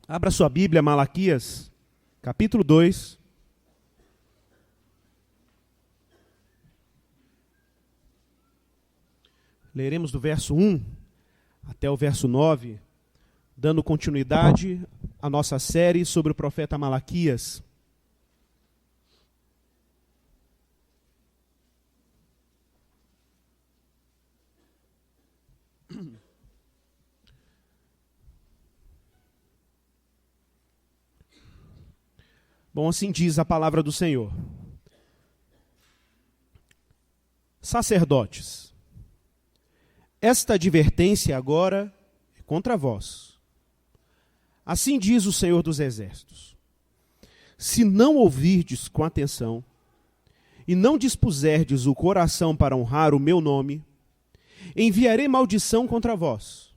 Abra sua Bíblia, Malaquias, capítulo 2. Leremos do verso 1 até o verso 9, dando continuidade à nossa série sobre o profeta Malaquias. Bom, assim diz a palavra do Senhor. Sacerdotes, esta advertência agora é contra vós. Assim diz o Senhor dos Exércitos: se não ouvirdes com atenção e não dispuserdes o coração para honrar o meu nome, enviarei maldição contra vós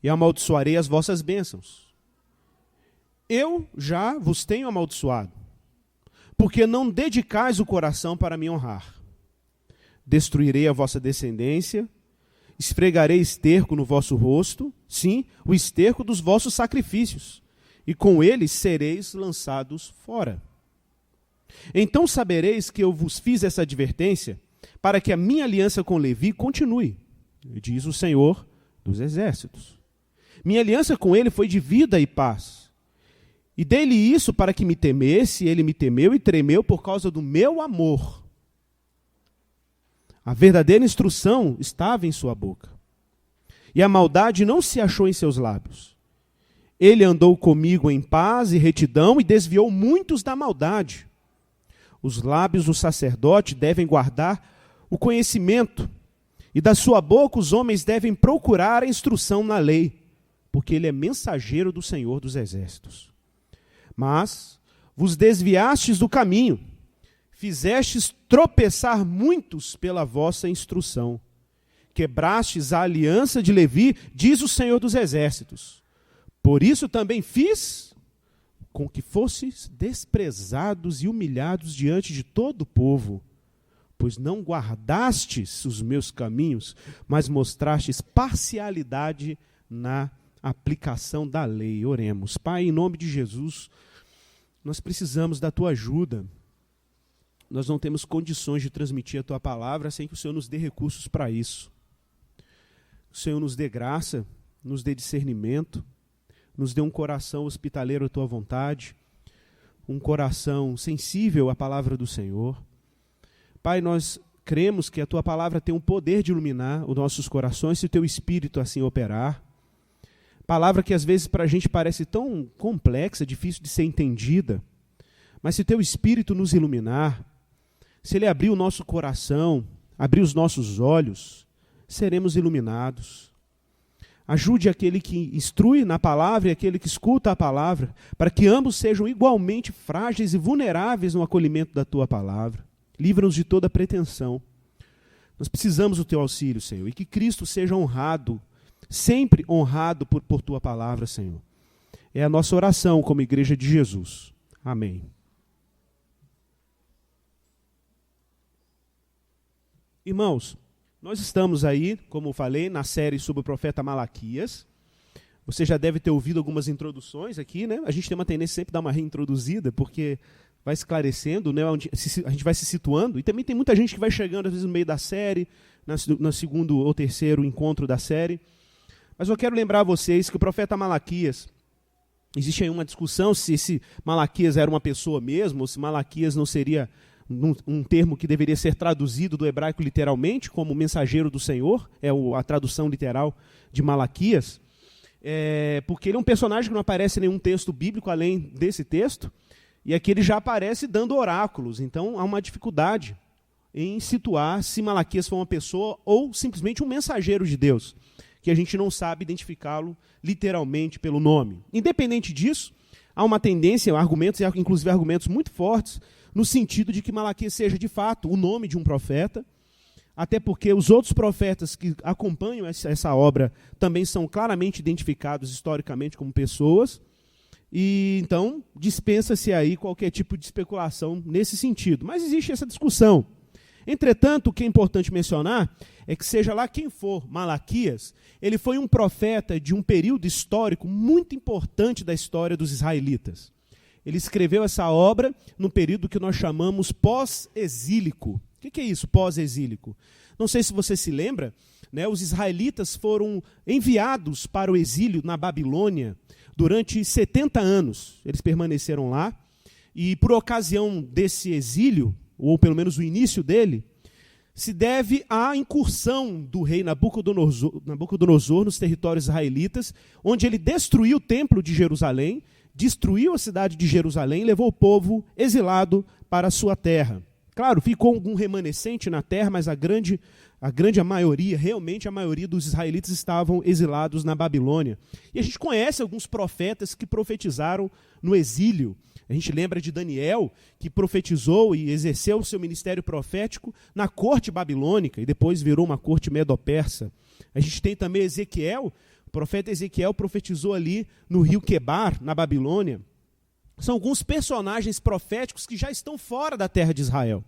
e amaldiçoarei as vossas bênçãos. Eu já vos tenho amaldiçoado, porque não dedicais o coração para me honrar. Destruirei a vossa descendência, esfregarei esterco no vosso rosto, sim, o esterco dos vossos sacrifícios, e com eles sereis lançados fora. Então sabereis que eu vos fiz essa advertência, para que a minha aliança com Levi continue, diz o Senhor dos Exércitos. Minha aliança com ele foi de vida e paz. E dei-lhe isso para que me temesse, ele me temeu e tremeu por causa do meu amor. A verdadeira instrução estava em sua boca, e a maldade não se achou em seus lábios. Ele andou comigo em paz e retidão e desviou muitos da maldade. Os lábios do sacerdote devem guardar o conhecimento, e da sua boca os homens devem procurar a instrução na lei, porque ele é mensageiro do Senhor dos Exércitos. Mas vos desviastes do caminho, fizestes tropeçar muitos pela vossa instrução. Quebrastes a aliança de Levi, diz o Senhor dos Exércitos. Por isso também fiz com que fosseis desprezados e humilhados diante de todo o povo, pois não guardastes os meus caminhos, mas mostrastes parcialidade na aplicação da lei. Oremos. Pai, em nome de Jesus, nós precisamos da tua ajuda. Nós não temos condições de transmitir a tua palavra sem que o Senhor nos dê recursos para isso. O Senhor nos dê graça, nos dê discernimento, nos dê um coração hospitaleiro à tua vontade, um coração sensível à palavra do Senhor. Pai, nós cremos que a tua palavra tem o poder de iluminar os nossos corações se o teu Espírito assim operar. Palavra que às vezes para a gente parece tão complexa, difícil de ser entendida, mas se teu Espírito nos iluminar, se ele abrir o nosso coração, abrir os nossos olhos, seremos iluminados. Ajude aquele que instrui na palavra e aquele que escuta a palavra, para que ambos sejam igualmente frágeis e vulneráveis no acolhimento da tua palavra. Livra-nos de toda pretensão. Nós precisamos do teu auxílio, Senhor, e que Cristo seja honrado, sempre honrado por tua palavra, Senhor. É a nossa oração como igreja de Jesus. Amém. Irmãos, nós estamos aí, como eu falei, na série sobre o profeta Malaquias. Você já deve ter ouvido algumas introduções aqui, né? A gente tem uma tendência sempre a dar uma reintroduzida, porque vai esclarecendo, né? A gente vai se situando. E também tem muita gente que vai chegando, às vezes, no meio da série, no segundo ou terceiro encontro da série. Mas eu quero lembrar a vocês que o profeta Malaquias, existe aí uma discussão se esse Malaquias era uma pessoa mesmo, ou se Malaquias não seria um termo que deveria ser traduzido do hebraico literalmente, como mensageiro do Senhor, é a tradução literal de Malaquias, porque ele é um personagem que não aparece em nenhum texto bíblico além desse texto, e aqui ele já aparece dando oráculos, então há uma dificuldade em situar se Malaquias foi uma pessoa ou simplesmente um mensageiro de Deus, que a gente não sabe identificá-lo literalmente pelo nome. Independente disso, há uma tendência, argumentos, inclusive argumentos muito fortes, no sentido de que Malaquias seja, de fato, o nome de um profeta, até porque os outros profetas que acompanham essa obra também são claramente identificados historicamente como pessoas, e então dispensa-se aí qualquer tipo de especulação nesse sentido. Mas existe essa discussão. Entretanto, o que é importante mencionar é que, seja lá quem for Malaquias, ele foi um profeta de um período histórico muito importante da história dos israelitas. Ele escreveu essa obra num período que nós chamamos pós-exílico. O que é isso, pós-exílico? Não sei se você se lembra, né, os israelitas foram enviados para o exílio na Babilônia durante 70 anos. Eles permaneceram lá e, por ocasião desse exílio, ou pelo menos o início dele, se deve à incursão do rei Nabucodonosor nos territórios israelitas, onde ele destruiu o templo de Jerusalém, destruiu a cidade de Jerusalém e levou o povo exilado para a sua terra. Claro, ficou algum remanescente na terra, mas a maioria, realmente a maioria dos israelitas estavam exilados na Babilônia. E a gente conhece alguns profetas que profetizaram no exílio. A gente lembra de Daniel, que profetizou e exerceu o seu ministério profético na corte babilônica, e depois virou uma corte medo-persa. A gente tem também Ezequiel, o profeta Ezequiel profetizou ali no rio Quebar, na Babilônia. São alguns personagens proféticos que já estão fora da terra de Israel.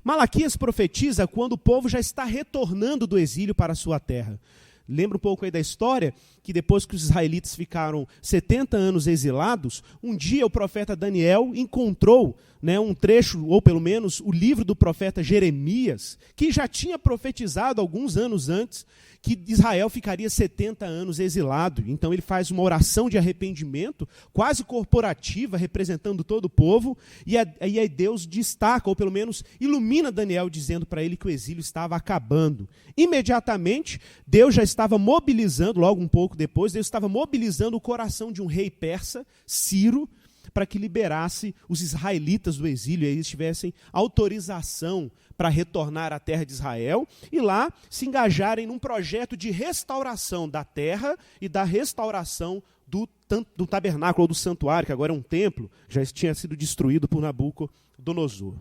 Malaquias profetiza quando o povo já está retornando do exílio para a sua terra. Lembra um pouco aí da história, que depois que os israelitas ficaram 70 anos exilados, um dia o profeta Daniel encontrou, né, um trecho, ou pelo menos o livro do profeta Jeremias, que já tinha profetizado alguns anos antes que Israel ficaria 70 anos exilado. Então ele faz uma oração de arrependimento, quase corporativa, representando todo o povo, e aí Deus destaca, ou pelo menos ilumina Daniel, dizendo para ele que o exílio estava acabando. Imediatamente, Deus já estava mobilizando, logo um pouco depois, Deus estava mobilizando o coração de um rei persa, Ciro, para que liberasse os israelitas do exílio, e eles tivessem autorização para retornar à terra de Israel, e lá se engajarem num projeto de restauração da terra e da restauração do tabernáculo, ou do santuário, que agora é um templo, já tinha sido destruído por Nabucodonosor.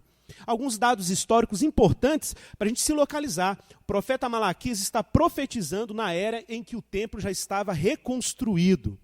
Alguns dados históricos importantes para a gente se localizar. O profeta Malaquias está profetizando na era em que o templo já estava reconstruído.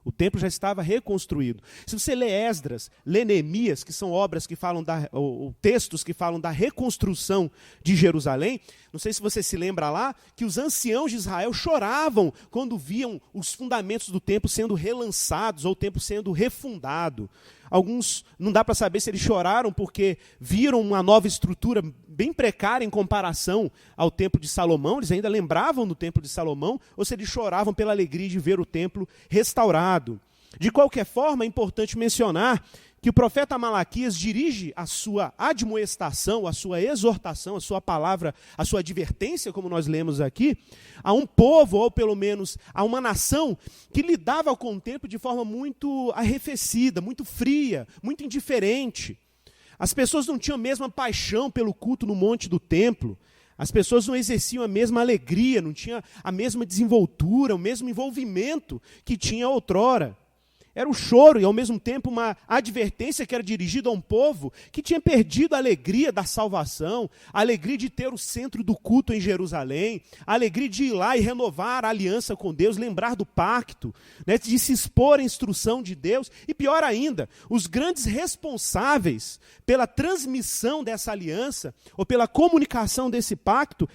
O templo já estava reconstruído. Se você lê Esdras, lê Neemias, que são obras que falam ou textos que falam da reconstrução de Jerusalém, não sei se você se lembra lá, que os anciãos de Israel choravam quando viam os fundamentos do templo sendo relançados, ou o templo sendo refundado. Alguns, não dá para saber se eles choraram porque viram uma nova estrutura bem precária em comparação ao templo de Salomão, eles ainda lembravam do templo de Salomão, ou se eles choravam pela alegria de ver o templo restaurado. De qualquer forma, é importante mencionar que o profeta Malaquias dirige a sua admoestação, a sua exortação, a sua palavra, a sua advertência, como nós lemos aqui, a um povo, ou pelo menos a uma nação, que lidava com o templo de forma muito arrefecida, muito fria, muito indiferente. As pessoas não tinham a mesma paixão pelo culto no monte do templo. As pessoas não exerciam a mesma alegria, não tinham a mesma desenvoltura, o mesmo envolvimento que tinha outrora. Era um choro e, ao mesmo tempo, uma advertência que era dirigida a um povo que tinha perdido a alegria da salvação, a alegria de ter o centro do culto em Jerusalém, a alegria de ir lá e renovar a aliança com Deus, lembrar do pacto, né, de se expor à instrução de Deus. E pior ainda, os grandes responsáveis pela transmissão dessa aliança, ou pela comunicação desse pacto,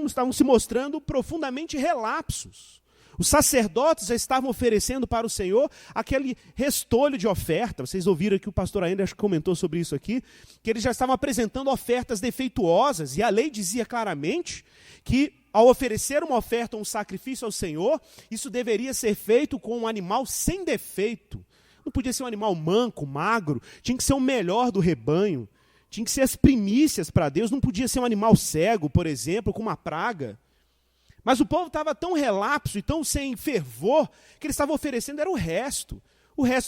estavam se mostrando profundamente relapsos. Os sacerdotes já estavam oferecendo para o Senhor aquele restolho de oferta. Vocês ouviram aqui, o pastor ainda acho que comentou sobre isso aqui, que eles já estavam apresentando ofertas defeituosas, e a lei dizia claramente que, ao oferecer uma oferta ou um sacrifício ao Senhor, isso deveria ser feito com um animal sem defeito. Não podia ser um animal manco, magro, tinha que ser o melhor do rebanho, tinha que ser as primícias para Deus, não podia ser um animal cego, por exemplo, com uma praga. Mas o povo estava tão relapso e tão sem fervor, que eles estavam oferecendo era o resto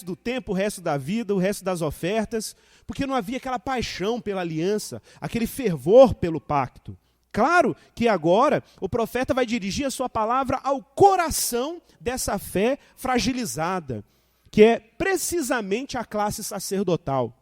do tempo, o resto da vida, o resto das ofertas, porque não havia aquela paixão pela aliança, aquele fervor pelo pacto. Claro que agora o profeta vai dirigir a sua palavra ao coração dessa fé fragilizada, que é precisamente a classe sacerdotal.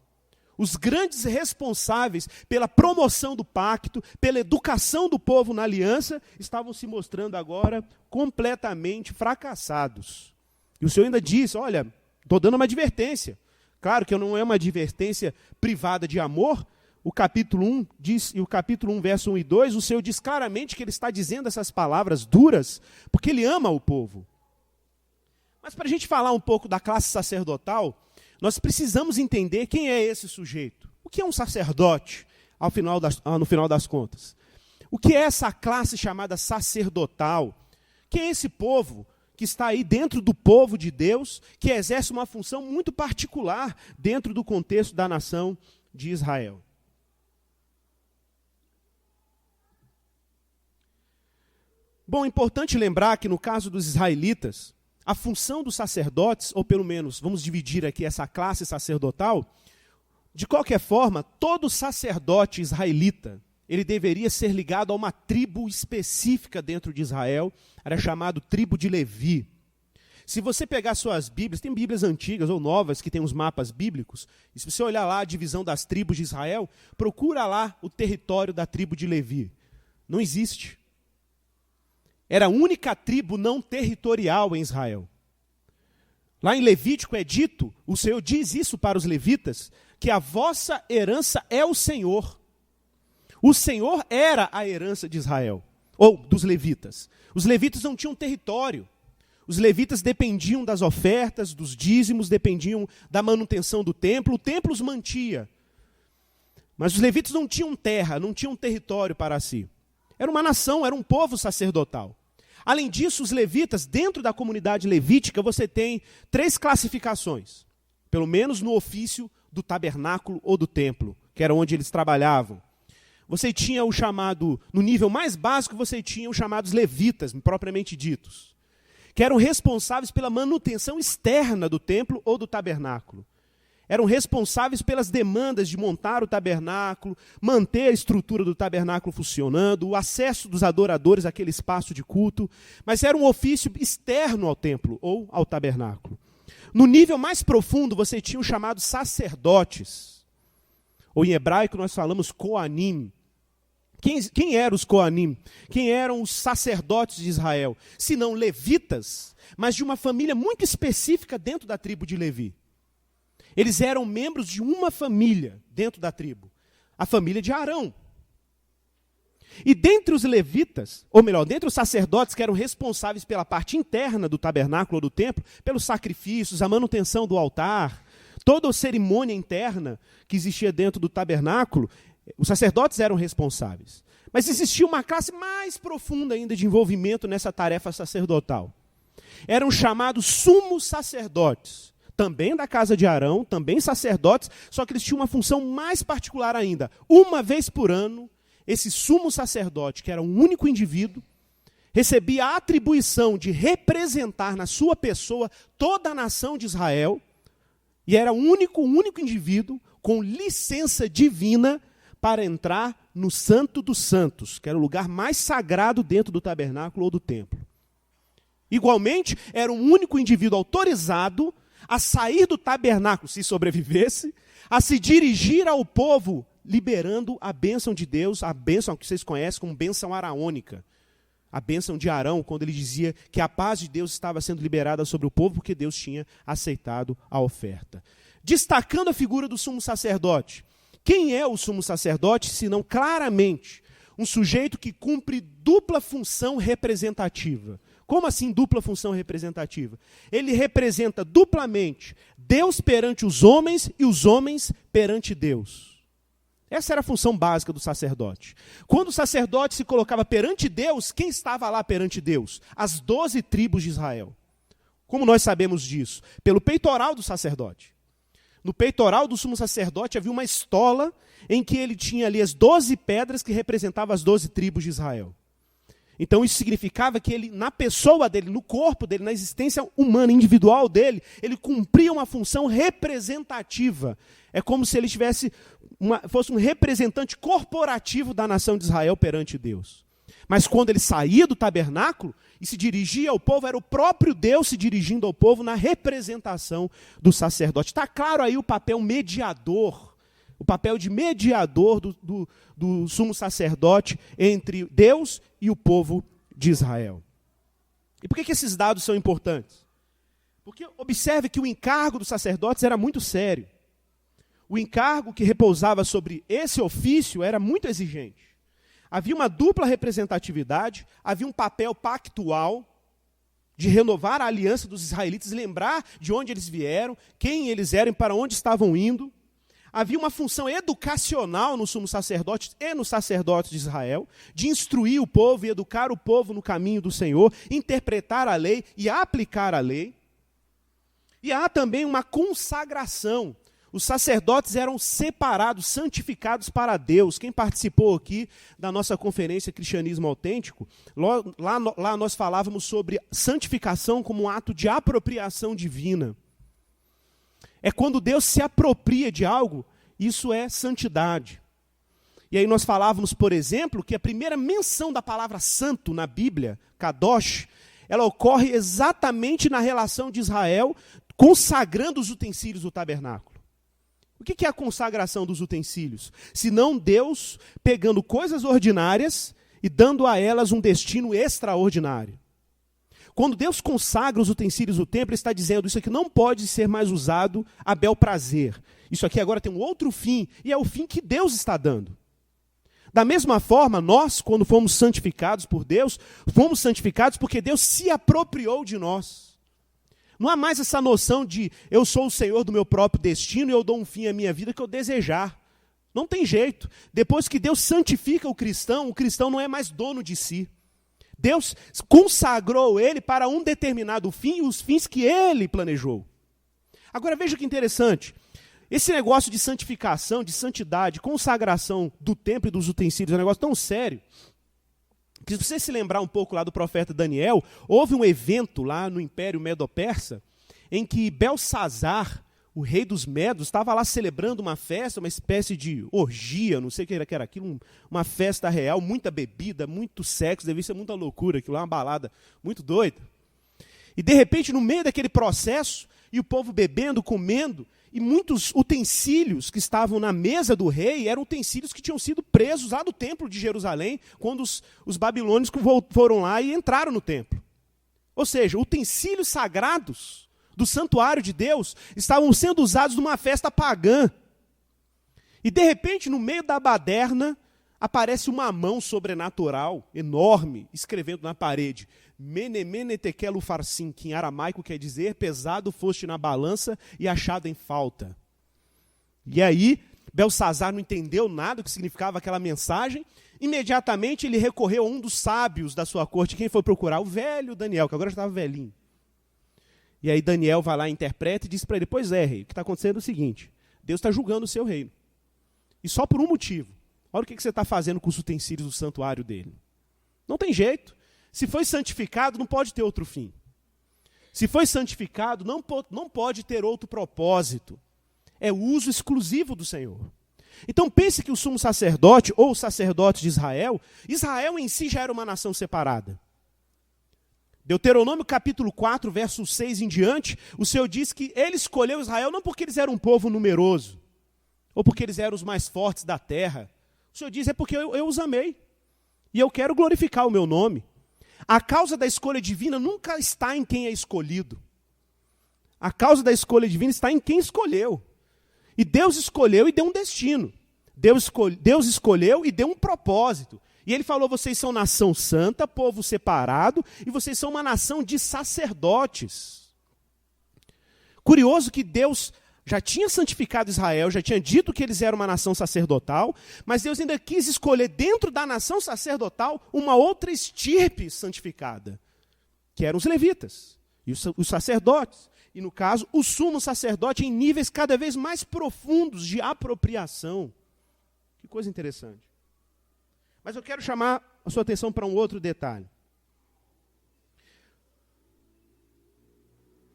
Os grandes responsáveis pela promoção do pacto, pela educação do povo na aliança, estavam se mostrando agora completamente fracassados. E o Senhor ainda disse, olha, estou dando uma advertência. Claro que não é uma advertência privada de amor, o capítulo 1 diz, e o capítulo 1, verso 1 e 2, o Senhor diz claramente que ele está dizendo essas palavras duras, porque ele ama o povo. Mas para a gente falar um pouco da classe sacerdotal, nós precisamos entender quem é esse sujeito. O que é um sacerdote, no final das contas? O que é essa classe chamada sacerdotal? Quem é esse povo que está aí dentro do povo de Deus, que exerce uma função muito particular dentro do contexto da nação de Israel? Bom, é importante lembrar que no caso dos israelitas, a função dos sacerdotes, ou pelo menos vamos dividir aqui essa classe sacerdotal, de qualquer forma, todo sacerdote israelita, ele deveria ser ligado a uma tribo específica dentro de Israel, era chamado tribo de Levi. Se você pegar suas Bíblias, tem Bíblias antigas ou novas que tem os mapas bíblicos, e se você olhar lá a divisão das tribos de Israel, procura lá o território da tribo de Levi. Não existe. Era a única tribo não territorial em Israel. Lá em Levítico é dito, o Senhor diz isso para os levitas, que a vossa herança é o Senhor. O Senhor era a herança de Israel, ou dos levitas. Os levitas não tinham território. Os levitas dependiam das ofertas, dos dízimos, dependiam da manutenção do templo. O templo os mantia. Mas os levitas não tinham terra, não tinham território para si. Era uma nação, era um povo sacerdotal. Além disso, os levitas, dentro da comunidade levítica, você tem 3 classificações. Pelo menos no ofício do tabernáculo ou do templo, que era onde eles trabalhavam. Você tinha o chamado, no nível mais básico, você tinha os chamados levitas, propriamente ditos, que eram responsáveis pela manutenção externa do templo ou do tabernáculo. Eram responsáveis pelas demandas de montar o tabernáculo, manter a estrutura do tabernáculo funcionando, o acesso dos adoradores àquele espaço de culto, mas era um ofício externo ao templo ou ao tabernáculo. No nível mais profundo, você tinha os chamados sacerdotes, ou em hebraico nós falamos Koanim. Quem eram os Koanim? Quem eram os sacerdotes de Israel? Se não levitas, mas de uma família muito específica dentro da tribo de Levi. Eles eram membros de uma família dentro da tribo, a família de Arão. E dentre os levitas, ou melhor, dentre os sacerdotes que eram responsáveis pela parte interna do tabernáculo ou do templo, pelos sacrifícios, a manutenção do altar, toda a cerimônia interna que existia dentro do tabernáculo, os sacerdotes eram responsáveis. Mas existia uma classe mais profunda ainda de envolvimento nessa tarefa sacerdotal. Eram chamados sumos sacerdotes. Também da casa de Arão, também sacerdotes, só que eles tinham uma função mais particular ainda. Uma vez por ano, esse sumo sacerdote, que era um único indivíduo, recebia a atribuição de representar na sua pessoa toda a nação de Israel, e era o único indivíduo com licença divina para entrar no Santo dos Santos, que era o lugar mais sagrado dentro do tabernáculo ou do templo. Igualmente, era um único indivíduo autorizado a sair do tabernáculo, se sobrevivesse, a se dirigir ao povo, liberando a bênção de Deus, a bênção que vocês conhecem como bênção araônica. A bênção de Arão, quando ele dizia que a paz de Deus estava sendo liberada sobre o povo, porque Deus tinha aceitado a oferta. Destacando a figura do sumo sacerdote. Quem é o sumo sacerdote, senão claramente um sujeito que cumpre dupla função representativa? Como assim dupla função representativa? Ele representa duplamente Deus perante os homens e os homens perante Deus. Essa era a função básica do sacerdote. Quando o sacerdote se colocava perante Deus, quem estava lá perante Deus? As 12 tribos de Israel. Como nós sabemos disso? Pelo peitoral do sacerdote. No peitoral do sumo sacerdote havia uma estola em que ele tinha ali as 12 pedras que representavam as 12 tribos de Israel. Então isso significava que ele, na pessoa dele, no corpo dele, na existência humana, individual dele, ele cumpria uma função representativa. É como se ele fosse um representante corporativo da nação de Israel perante Deus. Mas quando ele saía do tabernáculo e se dirigia ao povo, era o próprio Deus se dirigindo ao povo na representação do sacerdote. Está claro aí o papel mediador, o papel de mediador do sumo sacerdote entre Deus e o povo de Israel. E por que esses dados são importantes? Porque observe que o encargo dos sacerdotes era muito sério. o encargo que repousava sobre esse ofício era muito exigente. Havia uma dupla representatividade, havia um papel pactual de renovar a aliança dos israelitas, lembrar de onde eles vieram, quem eles eram e para onde estavam indo. Havia uma função educacional no sumo sacerdote e nos sacerdotes de Israel, de instruir o povo e educar o povo no caminho do Senhor, interpretar a lei e aplicar a lei. E há também uma consagração. Os sacerdotes eram separados, santificados para Deus. Quem participou aqui da nossa conferência Cristianismo Autêntico, lá nós falávamos sobre santificação como um ato de apropriação divina. É quando Deus se apropria de algo, isso é santidade. E aí nós falávamos, por exemplo, que a primeira menção da palavra santo na Bíblia, kadosh, ela ocorre exatamente na relação de Israel consagrando os utensílios do tabernáculo. O que é a consagração dos utensílios? Senão Deus pegando coisas ordinárias e dando a elas um destino extraordinário. Quando Deus consagra os utensílios do templo, Ele está dizendo, isso aqui não pode ser mais usado a bel prazer. Isso aqui agora tem um outro fim, e é o fim que Deus está dando. Da mesma forma, nós, quando fomos santificados por Deus, fomos santificados porque Deus se apropriou de nós. Não há mais essa noção de eu sou o Senhor do meu próprio destino e eu dou um fim à minha vida que eu desejar. Não tem jeito. Depois que Deus santifica o cristão não é mais dono de si. Deus consagrou ele para um determinado fim e os fins que ele planejou. Agora veja que interessante. Esse negócio de santificação, de santidade, consagração do templo e dos utensílios é um negócio tão sério que, se você se lembrar um pouco lá do profeta Daniel, houve um evento lá no Império Medo-Persa em que Belsazar, o rei dos Medos, estava lá celebrando uma festa, uma espécie de orgia, não sei o que era aquilo, uma festa real, muita bebida, muito sexo, devia ser muita loucura, aquilo lá, uma balada muito doida. E de repente, no meio daquele processo, e o povo bebendo, comendo, e muitos utensílios que estavam na mesa do rei eram utensílios que tinham sido presos lá do templo de Jerusalém, quando os babilônios foram lá e entraram no templo. Ou seja, utensílios sagrados do santuário de Deus estavam sendo usados numa festa pagã. E de repente, no meio da baderna, aparece uma mão sobrenatural, enorme, escrevendo na parede, Mene, mene, tekel ufarsin, que em aramaico quer dizer, pesado foste na balança e achado em falta. E aí, Belsazar não entendeu nada do que significava aquela mensagem, imediatamente ele recorreu a um dos sábios da sua corte. Quem foi procurar? O velho Daniel, que agora já estava velhinho. E aí Daniel vai lá, interpreta e diz para ele, pois é, rei, o que está acontecendo é o seguinte, Deus está julgando o seu reino. E só por um motivo. Olha o que você está fazendo com os utensílios do santuário dele. Não tem jeito. Se foi santificado, não pode ter outro fim. Se foi santificado, não pode ter outro propósito. É o uso exclusivo do Senhor. Então pense que o sumo sacerdote, ou o sacerdote de Israel em si já era uma nação separada. Deuteronômio capítulo 4, verso 6 em diante, o Senhor diz que ele escolheu Israel não porque eles eram um povo numeroso, ou porque eles eram os mais fortes da terra. O Senhor diz, é porque eu os amei. E eu quero glorificar o meu nome. A causa da escolha divina nunca está em quem é escolhido. A causa da escolha divina está em quem escolheu. E Deus escolheu e deu um destino. Deus escolheu e deu um propósito. E ele falou, vocês são nação santa, povo separado, e vocês são uma nação de sacerdotes. Curioso que Deus já tinha santificado Israel, já tinha dito que eles eram uma nação sacerdotal, mas Deus ainda quis escolher dentro da nação sacerdotal uma outra estirpe santificada, que eram os levitas e os sacerdotes. E no caso, o sumo sacerdote em níveis cada vez mais profundos de apropriação. Que coisa interessante. Mas eu quero chamar a sua atenção para um outro detalhe.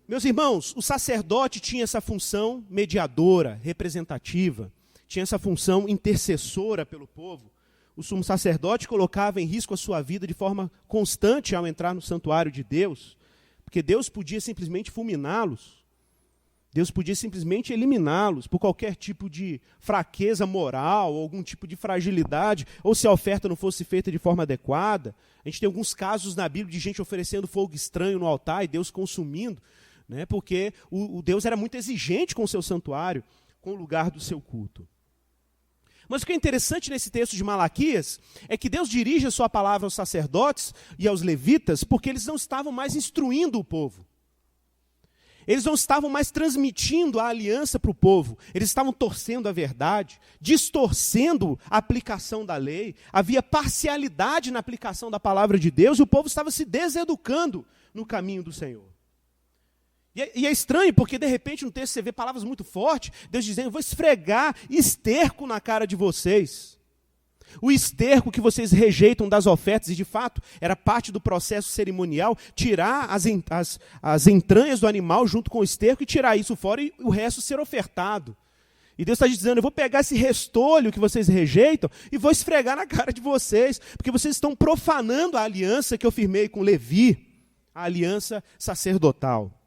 Meus irmãos, o sacerdote tinha essa função mediadora, representativa, tinha essa função intercessora pelo povo. O sumo sacerdote colocava em risco a sua vida de forma constante ao entrar no santuário de Deus, porque Deus podia simplesmente fulminá-los, Deus podia simplesmente eliminá-los por qualquer tipo de fraqueza moral, ou algum tipo de fragilidade, ou se a oferta não fosse feita de forma adequada. A gente tem alguns casos na Bíblia de gente oferecendo fogo estranho no altar e Deus consumindo, né, porque o Deus era muito exigente com o seu santuário. com o lugar do seu culto. Mas o que é interessante nesse texto de Malaquias é que Deus dirige a sua palavra aos sacerdotes e aos levitas porque eles não estavam mais instruindo o povo. Eles não estavam mais transmitindo a aliança para o povo. Eles estavam torcendo a verdade, distorcendo a aplicação da lei. Havia parcialidade na aplicação da palavra de Deus e o povo estava se deseducando no caminho do Senhor. E é estranho, porque de repente no texto você vê palavras muito fortes, Deus dizendo, eu vou esfregar esterco na cara de vocês. O esterco que vocês rejeitam das ofertas, e de fato era parte do processo cerimonial, tirar as entranhas do animal junto com o esterco e tirar isso fora e o resto ser ofertado. E Deus está dizendo, eu vou pegar esse restolho que vocês rejeitam e vou esfregar na cara de vocês, porque vocês estão profanando a aliança que eu firmei com Levi, a aliança sacerdotal.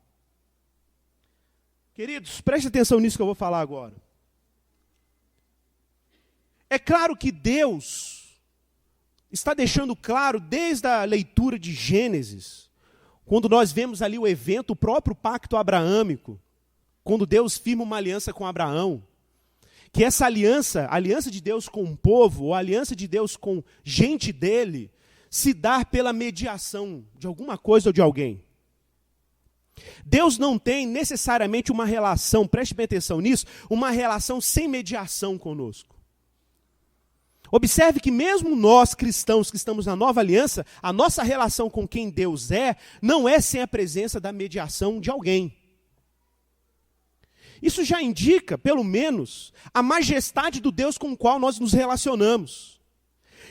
Queridos, preste atenção nisso que eu vou falar agora. É claro que Deus está deixando claro, desde a leitura de Gênesis, quando nós vemos ali o evento, o próprio pacto abraâmico, quando Deus firma uma aliança com Abraão, que essa aliança, a aliança de Deus com o povo, ou a aliança de Deus com gente dele, se dá pela mediação de alguma coisa ou de alguém. Deus não tem necessariamente uma relação, preste bem atenção nisso, uma relação sem mediação conosco. Observe que mesmo nós cristãos que estamos na nova aliança, a nossa relação com quem Deus não é sem a presença da mediação de alguém. Isso já indica, pelo menos, a majestade do Deus com o qual nós nos relacionamos.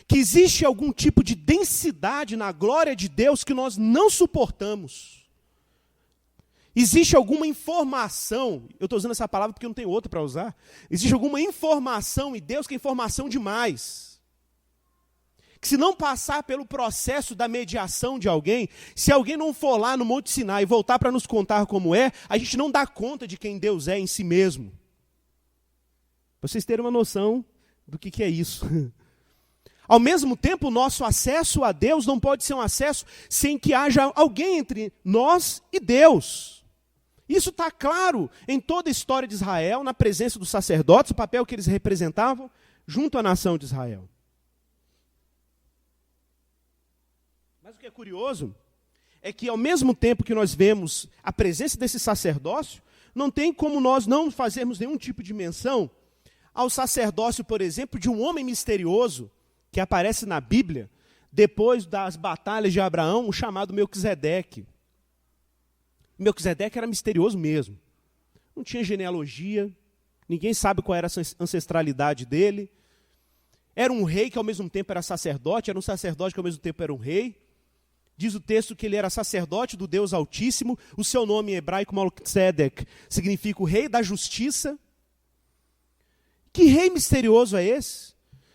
Que existe algum tipo de densidade na glória de Deus que nós não suportamos. Existe alguma informação, eu estou usando essa palavra porque eu não tenho outra para usar. Existe alguma informação em Deus que é informação demais. Que se não passar pelo processo da mediação de alguém, se alguém não for lá no Monte Sinai e voltar para nos contar como é, a gente não dá conta de quem Deus é em si mesmo. Para vocês terem uma noção do que é isso. Ao mesmo tempo, o nosso acesso a Deus não pode ser um acesso sem que haja alguém entre nós e Deus. Isso está claro em toda a história de Israel, na presença dos sacerdotes, o papel que eles representavam junto à nação de Israel. Mas o que é curioso é que ao mesmo tempo que nós vemos a presença desse sacerdócio, não tem como nós não fazermos nenhum tipo de menção ao sacerdócio, por exemplo, de um homem misterioso que aparece na Bíblia, depois das batalhas de Abraão, o chamado Melquisedeque. Melquisedeque era misterioso mesmo. Não tinha genealogia, ninguém sabe qual era a ancestralidade dele. Era um rei que ao mesmo tempo era sacerdote, era um sacerdote que ao mesmo tempo era um rei. Diz o texto que ele era sacerdote do Deus Altíssimo. O seu nome em hebraico, Melquisedec, significa o rei da justiça. Que rei misterioso é esse?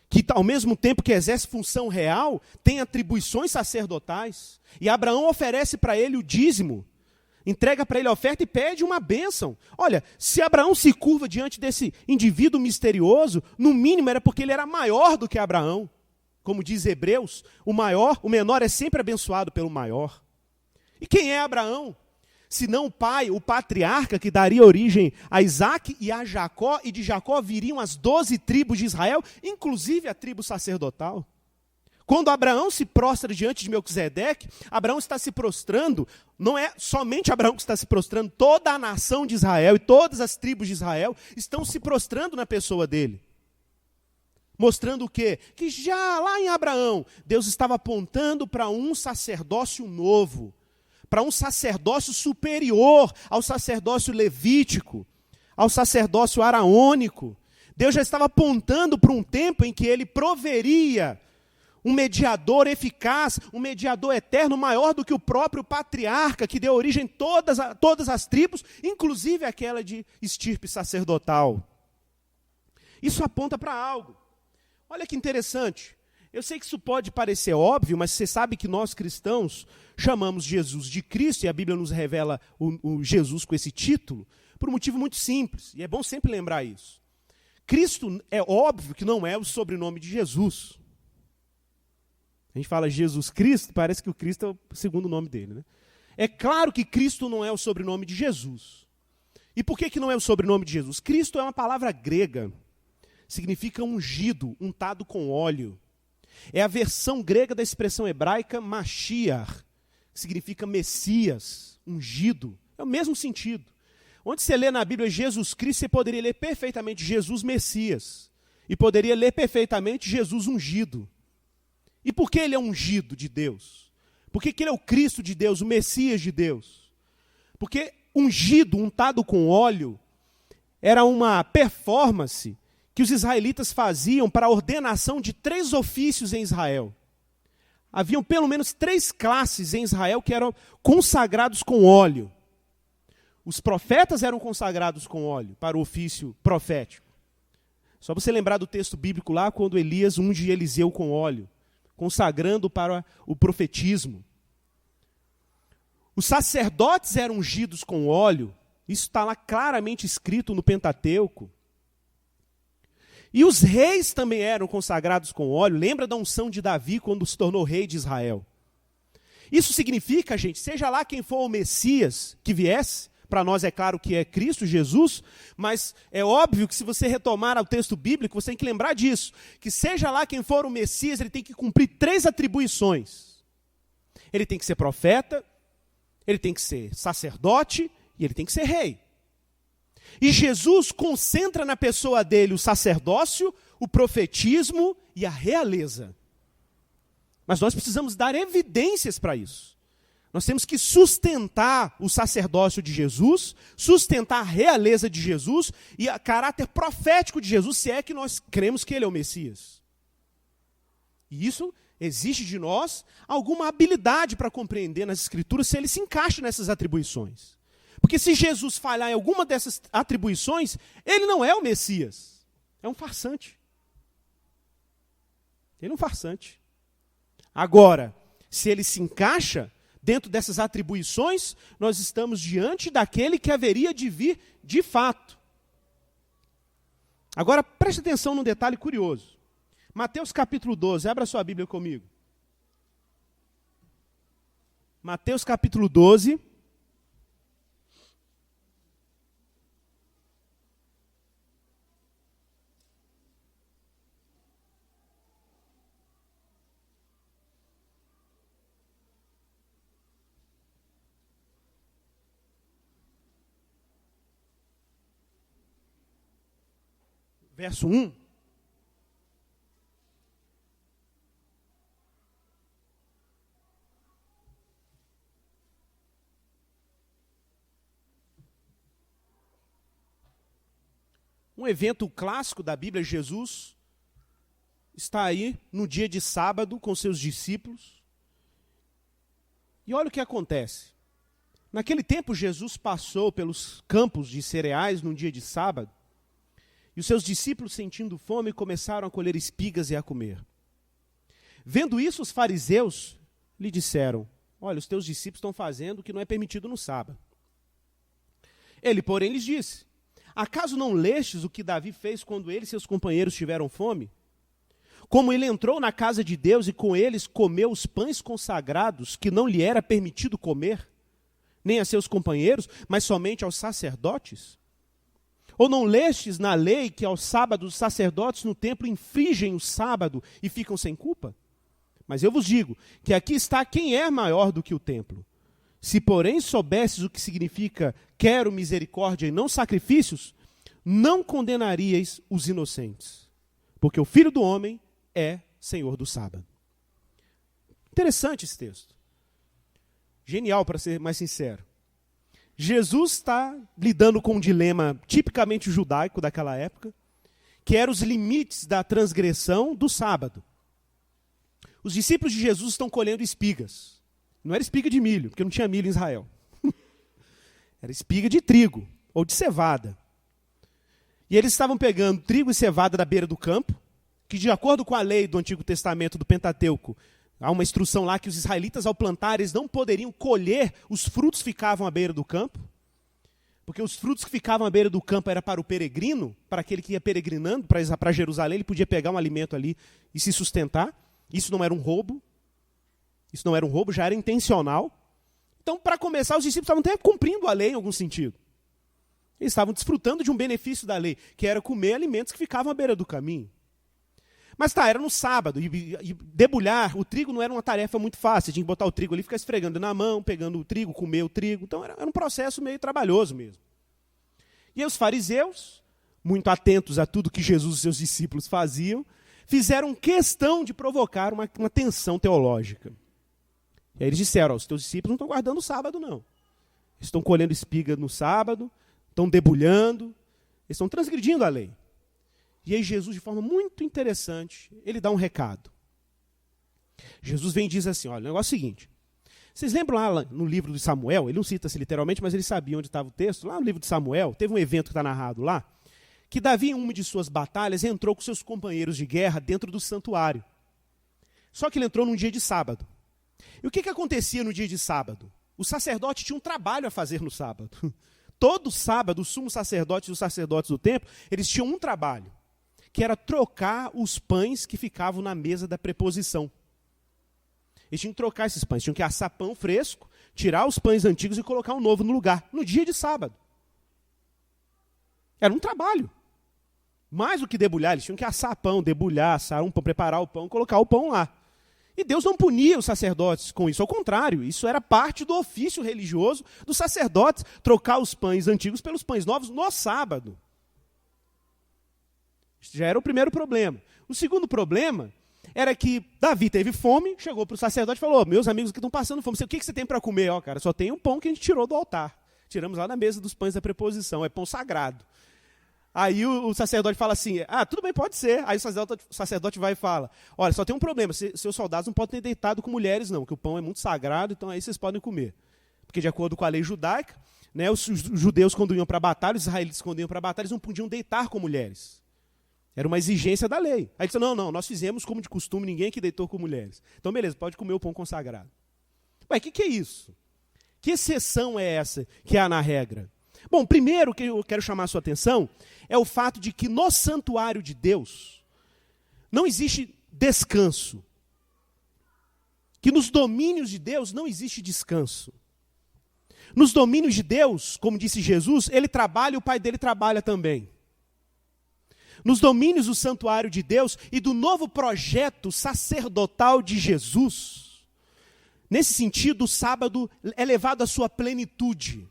Que ao mesmo tempo que exerce função real, tem atribuições sacerdotais. E Abraão oferece para ele o dízimo. Entrega para ele a oferta e pede uma bênção. Olha, se Abraão se curva diante desse indivíduo misterioso, no mínimo era porque ele era maior do que Abraão. Como diz Hebreus, o menor é sempre abençoado pelo maior. E quem é Abraão? Senão o pai, o patriarca que daria origem a Isaac e a Jacó, e de Jacó viriam as 12 tribos de Israel, inclusive a tribo sacerdotal. Quando Abraão se prostra diante de Melquisedeque, Abraão está se prostrando, não é somente Abraão que está se prostrando, toda a nação de Israel e todas as tribos de Israel estão se prostrando na pessoa dele. Mostrando o quê? Que já lá em Abraão, Deus estava apontando para um sacerdócio novo, para um sacerdócio superior ao sacerdócio levítico, ao sacerdócio araônico. Deus já estava apontando para um tempo em que ele proveria um mediador eficaz, um mediador eterno, maior do que o próprio patriarca, que deu origem a todas as tribos, inclusive aquela de estirpe sacerdotal. Isso aponta para algo. Olha que interessante. Eu sei que isso pode parecer óbvio, mas você sabe que nós cristãos chamamos Jesus de Cristo, e a Bíblia nos revela o Jesus com esse título, por um motivo muito simples, e é bom sempre lembrar isso. Cristo, é óbvio que não é o sobrenome de Jesus. A gente fala Jesus Cristo, parece que o Cristo é o segundo nome dele, né? É claro que Cristo não é o sobrenome de Jesus. E por que não é o sobrenome de Jesus? Cristo é uma palavra grega. Significa ungido, untado com óleo. É a versão grega da expressão hebraica Mashiach, que significa Messias, ungido. É o mesmo sentido. Onde você lê na Bíblia Jesus Cristo, você poderia ler perfeitamente Jesus Messias. E poderia ler perfeitamente Jesus ungido. E por que ele é ungido de Deus? Por que ele é o Cristo de Deus, o Messias de Deus? Porque ungido, untado com óleo, era uma performance que os israelitas faziam para a ordenação de 3 ofícios em Israel. Haviam pelo menos 3 classes em Israel que eram consagrados com óleo. Os profetas eram consagrados com óleo para o ofício profético. Só você lembrar do texto bíblico lá, quando Elias unge Eliseu com óleo, consagrando para o profetismo. Os sacerdotes eram ungidos com óleo, isso está lá claramente escrito no Pentateuco. E os reis também eram consagrados com óleo. Lembra da unção de Davi quando se tornou rei de Israel? Isso significa, gente, seja lá quem for o Messias que viesse, para nós é claro que é Cristo Jesus, mas é óbvio que se você retomar ao texto bíblico, você tem que lembrar disso, que seja lá quem for o Messias, ele tem que cumprir 3 atribuições. Ele tem que ser profeta, ele tem que ser sacerdote e ele tem que ser rei. E Jesus concentra na pessoa dele o sacerdócio, o profetismo e a realeza. Mas nós precisamos dar evidências para isso. Nós temos que sustentar o sacerdócio de Jesus, sustentar a realeza de Jesus e o caráter profético de Jesus, se é que nós cremos que ele é o Messias. E isso exige de nós alguma habilidade para compreender nas Escrituras se ele se encaixa nessas atribuições. Porque se Jesus falhar em alguma dessas atribuições, ele não é o Messias. É um farsante. Ele é um farsante. Agora, se ele se encaixa dentro dessas atribuições, nós estamos diante daquele que haveria de vir de fato. Agora, preste atenção num detalhe curioso. Mateus capítulo 12, abra sua Bíblia comigo. Mateus capítulo 12. Verso 1. Um evento clássico da Bíblia, Jesus está aí no dia de sábado com seus discípulos. E olha o que acontece. Naquele tempo, Jesus passou pelos campos de cereais num dia de sábado. E os seus discípulos, sentindo fome, começaram a colher espigas e a comer. Vendo isso, os fariseus lhe disseram: olha, os teus discípulos estão fazendo o que não é permitido no sábado. Ele, porém, lhes disse: acaso não lestes o que Davi fez quando ele e seus companheiros tiveram fome? Como ele entrou na casa de Deus e com eles comeu os pães consagrados que não lhe era permitido comer, nem a seus companheiros, mas somente aos sacerdotes? Ou não lestes na lei que aos sábados os sacerdotes no templo infringem o sábado e ficam sem culpa? Mas eu vos digo que aqui está quem é maior do que o templo. Se, porém, soubesses o que significa quero misericórdia e não sacrifícios, não condenaríeis os inocentes, porque o Filho do Homem é Senhor do sábado. Interessante esse texto. Genial, para ser mais sincero. Jesus está lidando com um dilema tipicamente judaico daquela época, que eram os limites da transgressão do sábado. Os discípulos de Jesus estão colhendo espigas. Não era espiga de milho, porque não tinha milho em Israel. Era espiga de trigo, ou de cevada. E eles estavam pegando trigo e cevada da beira do campo, que de acordo com a lei do Antigo Testamento, do Pentateuco, há uma instrução lá que os israelitas, ao plantar, eles não poderiam colher, os frutos ficavam à beira do campo, porque os frutos que ficavam à beira do campo era para o peregrino, para aquele que ia peregrinando para Jerusalém, ele podia pegar um alimento ali e se sustentar. Isso não era um roubo, já era intencional. Então, para começar, os discípulos estavam até cumprindo a lei em algum sentido. Eles estavam desfrutando de um benefício da lei, que era comer alimentos que ficavam à beira do caminho. Mas era no sábado, e debulhar o trigo não era uma tarefa muito fácil. Você tinha que botar o trigo ali, ficar esfregando na mão, pegando o trigo, comer o trigo. Então era um processo meio trabalhoso mesmo. E aí os fariseus, muito atentos a tudo que Jesus e seus discípulos faziam, fizeram questão de provocar uma tensão teológica. E aí eles disseram, os teus discípulos não estão guardando o sábado, não. Eles estão colhendo espiga no sábado, estão debulhando, eles estão transgredindo a lei. E aí Jesus, de forma muito interessante, ele dá um recado. Jesus vem e diz assim, olha, o negócio é o seguinte, vocês lembram lá no livro de Samuel, ele não cita-se literalmente, mas ele sabia onde estava o texto, lá no livro de Samuel, teve um evento que está narrado lá, que Davi, em uma de suas batalhas, entrou com seus companheiros de guerra dentro do santuário. Só que ele entrou num dia de sábado. E o que acontecia no dia de sábado? O sacerdote tinha um trabalho a fazer no sábado. Todo sábado, os sumos sacerdotes e os sacerdotes do templo, eles tinham um trabalho, que era trocar os pães que ficavam na mesa da preposição. Eles tinham que trocar esses pães, tinham que assar pão fresco, tirar os pães antigos e colocar um novo no lugar, no dia de sábado. Era um trabalho. Mais do que debulhar, eles tinham que assar pão, debulhar, assar um pão, preparar o pão, colocar o pão lá. E Deus não punia os sacerdotes com isso, ao contrário, isso era parte do ofício religioso dos sacerdotes, trocar os pães antigos pelos pães novos no sábado. Isso já era o primeiro problema. O segundo problema era que Davi teve fome, chegou para o sacerdote e falou, meus amigos aqui estão passando fome, o que você tem para comer? Ó, cara, só tem um pão que a gente tirou do altar. Tiramos lá na mesa dos pães da preposição, é pão sagrado. Aí o sacerdote fala assim, tudo bem, pode ser. Aí o sacerdote vai e fala, olha, só tem um problema, seus soldados não podem ter deitado com mulheres não, que o pão é muito sagrado, então aí vocês podem comer. Porque de acordo com a lei judaica, né, os judeus quando iam para a batalha, os israelitas quando iam para a batalha, eles não podiam deitar com mulheres. Era uma exigência da lei. Aí ele disse, não, nós fizemos como de costume, ninguém aqui deitou com mulheres. Então beleza, pode comer o pão consagrado. Ué, o que é isso? Que exceção é essa que há na regra? Bom, primeiro que eu quero chamar a sua atenção é o fato de que no santuário de Deus não existe descanso. Que nos domínios de Deus não existe descanso. Nos domínios de Deus, como disse Jesus, ele trabalha e o Pai dele trabalha também. Nos domínios do santuário de Deus e do novo projeto sacerdotal de Jesus, nesse sentido, o sábado é levado à sua plenitude.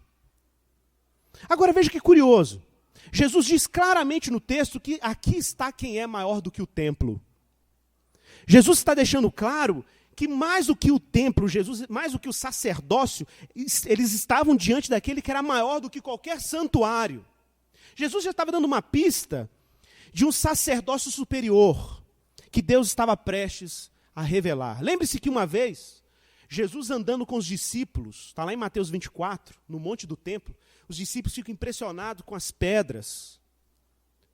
Agora veja que curioso. Jesus diz claramente no texto que aqui está quem é maior do que o templo. Jesus está deixando claro que mais do que o templo, mais do que o sacerdócio, eles estavam diante daquele que era maior do que qualquer santuário. Jesus já estava dando uma pista de um sacerdócio superior, que Deus estava prestes a revelar. Lembre-se que uma vez, Jesus andando com os discípulos, está lá em Mateus 24, no monte do templo, os discípulos ficam impressionados com as pedras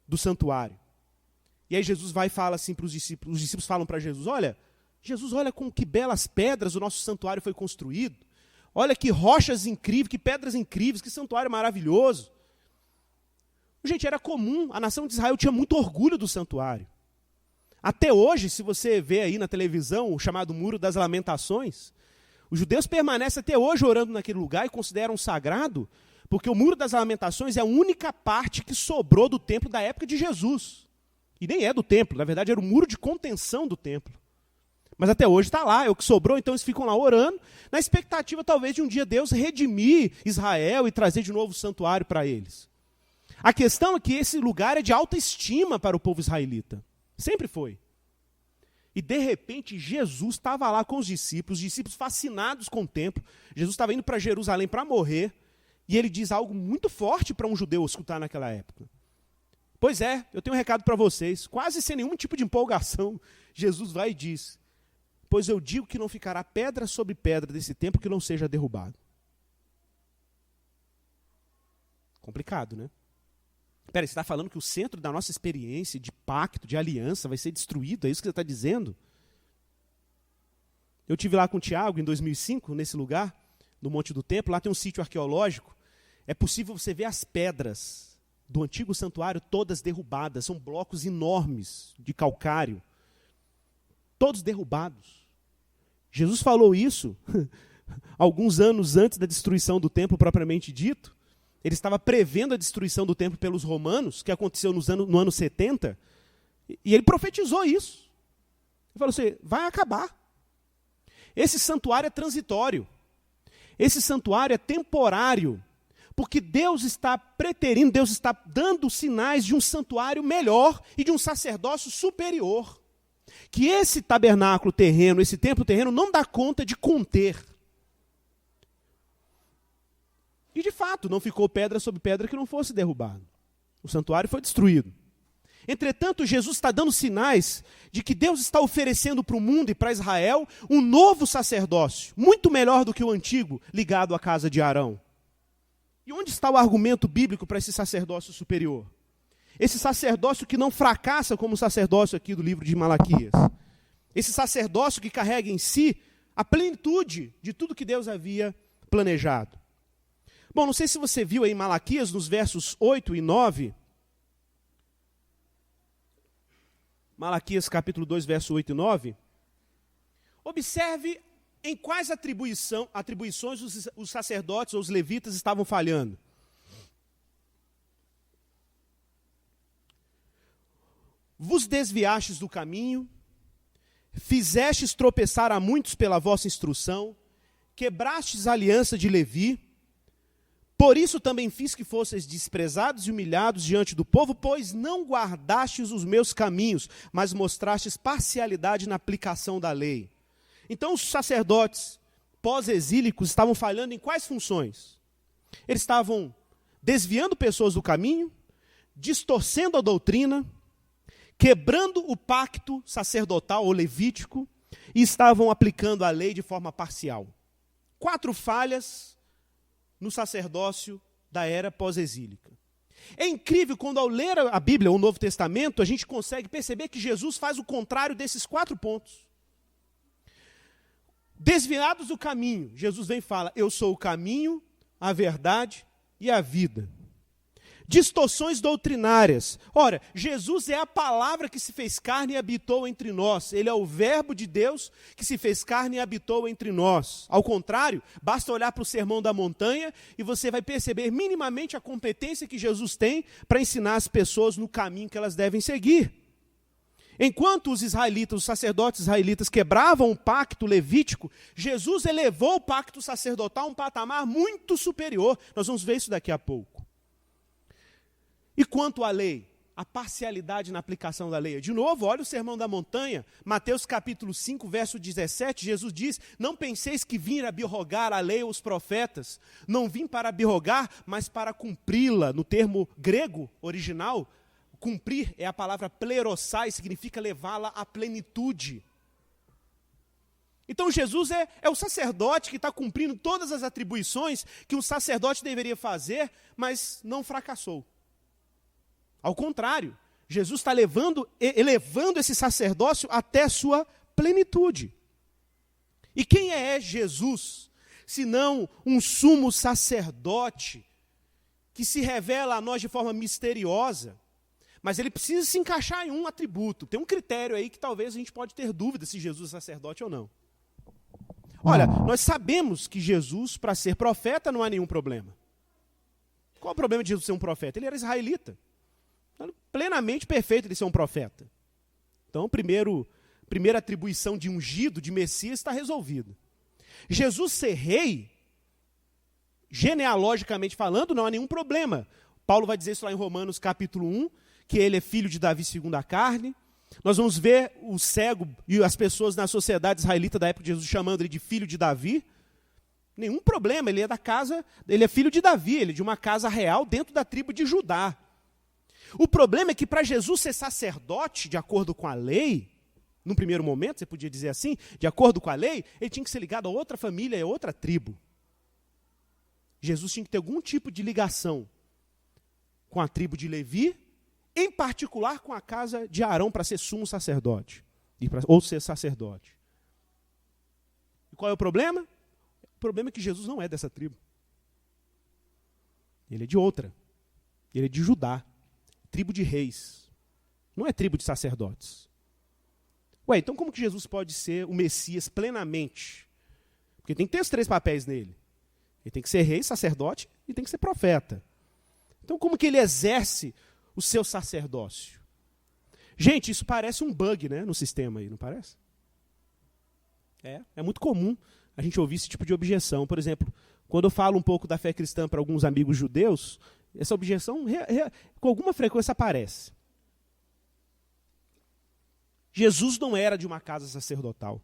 do santuário. E aí Jesus vai e fala assim para os discípulos falam para Jesus, olha, Jesus, olha com que belas pedras o nosso santuário foi construído, olha que rochas incríveis, que pedras incríveis, que santuário maravilhoso. Gente, era comum, a nação de Israel tinha muito orgulho do santuário. Até hoje, se você vê aí na televisão o chamado Muro das Lamentações, os judeus permanecem até hoje orando naquele lugar e consideram sagrado, porque o Muro das Lamentações é a única parte que sobrou do templo da época de Jesus. E nem é do templo, na verdade era o muro de contenção do templo. Mas até hoje está lá, é o que sobrou, então eles ficam lá orando, na expectativa talvez de um dia Deus redimir Israel e trazer de novo o santuário para eles. A questão é que esse lugar é de alta estima para o povo israelita. Sempre foi. E de repente Jesus estava lá com os discípulos fascinados com o templo. Jesus estava indo para Jerusalém para morrer. E ele diz algo muito forte para um judeu escutar naquela época. Pois é, eu tenho um recado para vocês. Quase sem nenhum tipo de empolgação, Jesus vai e diz, pois eu digo que não ficará pedra sobre pedra desse templo que não seja derrubado. Complicado, né? Peraí, você está falando que o centro da nossa experiência de pacto, de aliança, vai ser destruído? É isso que você está dizendo? Eu estive lá com o Tiago em 2005, nesse lugar, no Monte do Templo. Lá tem um sítio arqueológico. É possível você ver as pedras do antigo santuário todas derrubadas. São blocos enormes de calcário. Todos derrubados. Jesus falou isso alguns anos antes da destruição do templo propriamente dito. Ele estava prevendo a destruição do templo pelos romanos, que aconteceu no ano 70, e ele profetizou isso. Ele falou assim, vai acabar. Esse santuário é transitório. Esse santuário é temporário. Porque Deus está preterindo, Deus está dando sinais de um santuário melhor e de um sacerdócio superior. Que esse tabernáculo terreno, esse templo terreno, não dá conta de conter. E de fato, não ficou pedra sobre pedra que não fosse derrubado. O santuário foi destruído. Entretanto, Jesus está dando sinais de que Deus está oferecendo para o mundo e para Israel um novo sacerdócio, muito melhor do que o antigo, ligado à casa de Arão. E onde está o argumento bíblico para esse sacerdócio superior? Esse sacerdócio que não fracassa como o sacerdócio aqui do livro de Malaquias. Esse sacerdócio que carrega em si a plenitude de tudo que Deus havia planejado. Bom, não sei se você viu aí em Malaquias, nos versos 8 e 9. Malaquias capítulo 2, verso 8 e 9. Observe em quais atribuições os sacerdotes ou os levitas estavam falhando. Vos desviastes do caminho, fizestes tropeçar a muitos pela vossa instrução, quebrastes a aliança de Levi, por isso também fiz que fosseis desprezados e humilhados diante do povo, pois não guardastes os meus caminhos, mas mostrastes parcialidade na aplicação da lei. Então os sacerdotes pós-exílicos estavam falhando em quais funções? Eles estavam desviando pessoas do caminho, distorcendo a doutrina, quebrando o pacto sacerdotal ou levítico e estavam aplicando a lei de forma parcial. 4 falhas no sacerdócio da era pós-exílica. É incrível quando ao ler a Bíblia, o Novo Testamento, a gente consegue perceber que Jesus faz o contrário desses 4 pontos. Desviados do caminho, Jesus vem e fala, eu sou o caminho, a verdade e a vida. Distorções doutrinárias. Ora, Jesus é a palavra que se fez carne e habitou entre nós. Ele é o verbo de Deus que se fez carne e habitou entre nós. Ao contrário, basta olhar para o Sermão da Montanha e você vai perceber minimamente a competência que Jesus tem para ensinar as pessoas no caminho que elas devem seguir. Enquanto os israelitas, os sacerdotes israelitas quebravam o pacto levítico, Jesus elevou o pacto sacerdotal a um patamar muito superior. Nós vamos ver isso daqui a pouco. E quanto à lei? A parcialidade na aplicação da lei. De novo, olha o Sermão da Montanha, Mateus capítulo 5, verso 17, Jesus diz, não penseis que vim abrogar a lei ou os profetas. Não vim para abrogar, mas para cumpri-la. No termo grego original, cumprir é a palavra plerossai, significa levá-la à plenitude. Então Jesus é o sacerdote que está cumprindo todas as atribuições que um sacerdote deveria fazer, mas não fracassou. Ao contrário, Jesus está elevando esse sacerdócio até sua plenitude. E quem é Jesus, senão um sumo sacerdote que se revela a nós de forma misteriosa, mas ele precisa se encaixar em um atributo. Tem um critério aí que talvez a gente pode ter dúvida se Jesus é sacerdote ou não. Olha, nós sabemos que Jesus, para ser profeta, não há nenhum problema. Qual o problema de Jesus ser um profeta? Ele era israelita. Plenamente perfeito de ser um profeta. Então, primeira atribuição de ungido, de Messias, está resolvida. Jesus ser rei, genealogicamente falando, não há nenhum problema. Paulo vai dizer isso lá em Romanos capítulo 1, que ele é filho de Davi segundo a carne. Nós vamos ver o cego e as pessoas na sociedade israelita da época de Jesus chamando ele de filho de Davi. Nenhum problema, ele é filho de Davi, ele é de uma casa real dentro da tribo de Judá. O problema é que para Jesus ser sacerdote, de acordo com a lei, num primeiro momento, você podia dizer assim, de acordo com a lei, ele tinha que ser ligado a outra família, a outra tribo. Jesus tinha que ter algum tipo de ligação com a tribo de Levi, em particular com a casa de Arão, para ser sumo sacerdote, ou ser sacerdote. E qual é o problema? O problema é que Jesus não é dessa tribo. Ele é de outra. Ele é de Judá. Tribo de reis, não é tribo de sacerdotes. Ué, então como que Jesus pode ser o Messias plenamente? Porque tem que ter os 3 papéis nele. Ele tem que ser rei, sacerdote e tem que ser profeta. Então, como que ele exerce o seu sacerdócio? Gente, isso parece um bug, né, no sistema aí, não parece? É muito comum a gente ouvir esse tipo de objeção. Por exemplo, quando eu falo um pouco da fé cristã para alguns amigos judeus, essa objeção com alguma frequência aparece. Jesus não era de uma casa sacerdotal.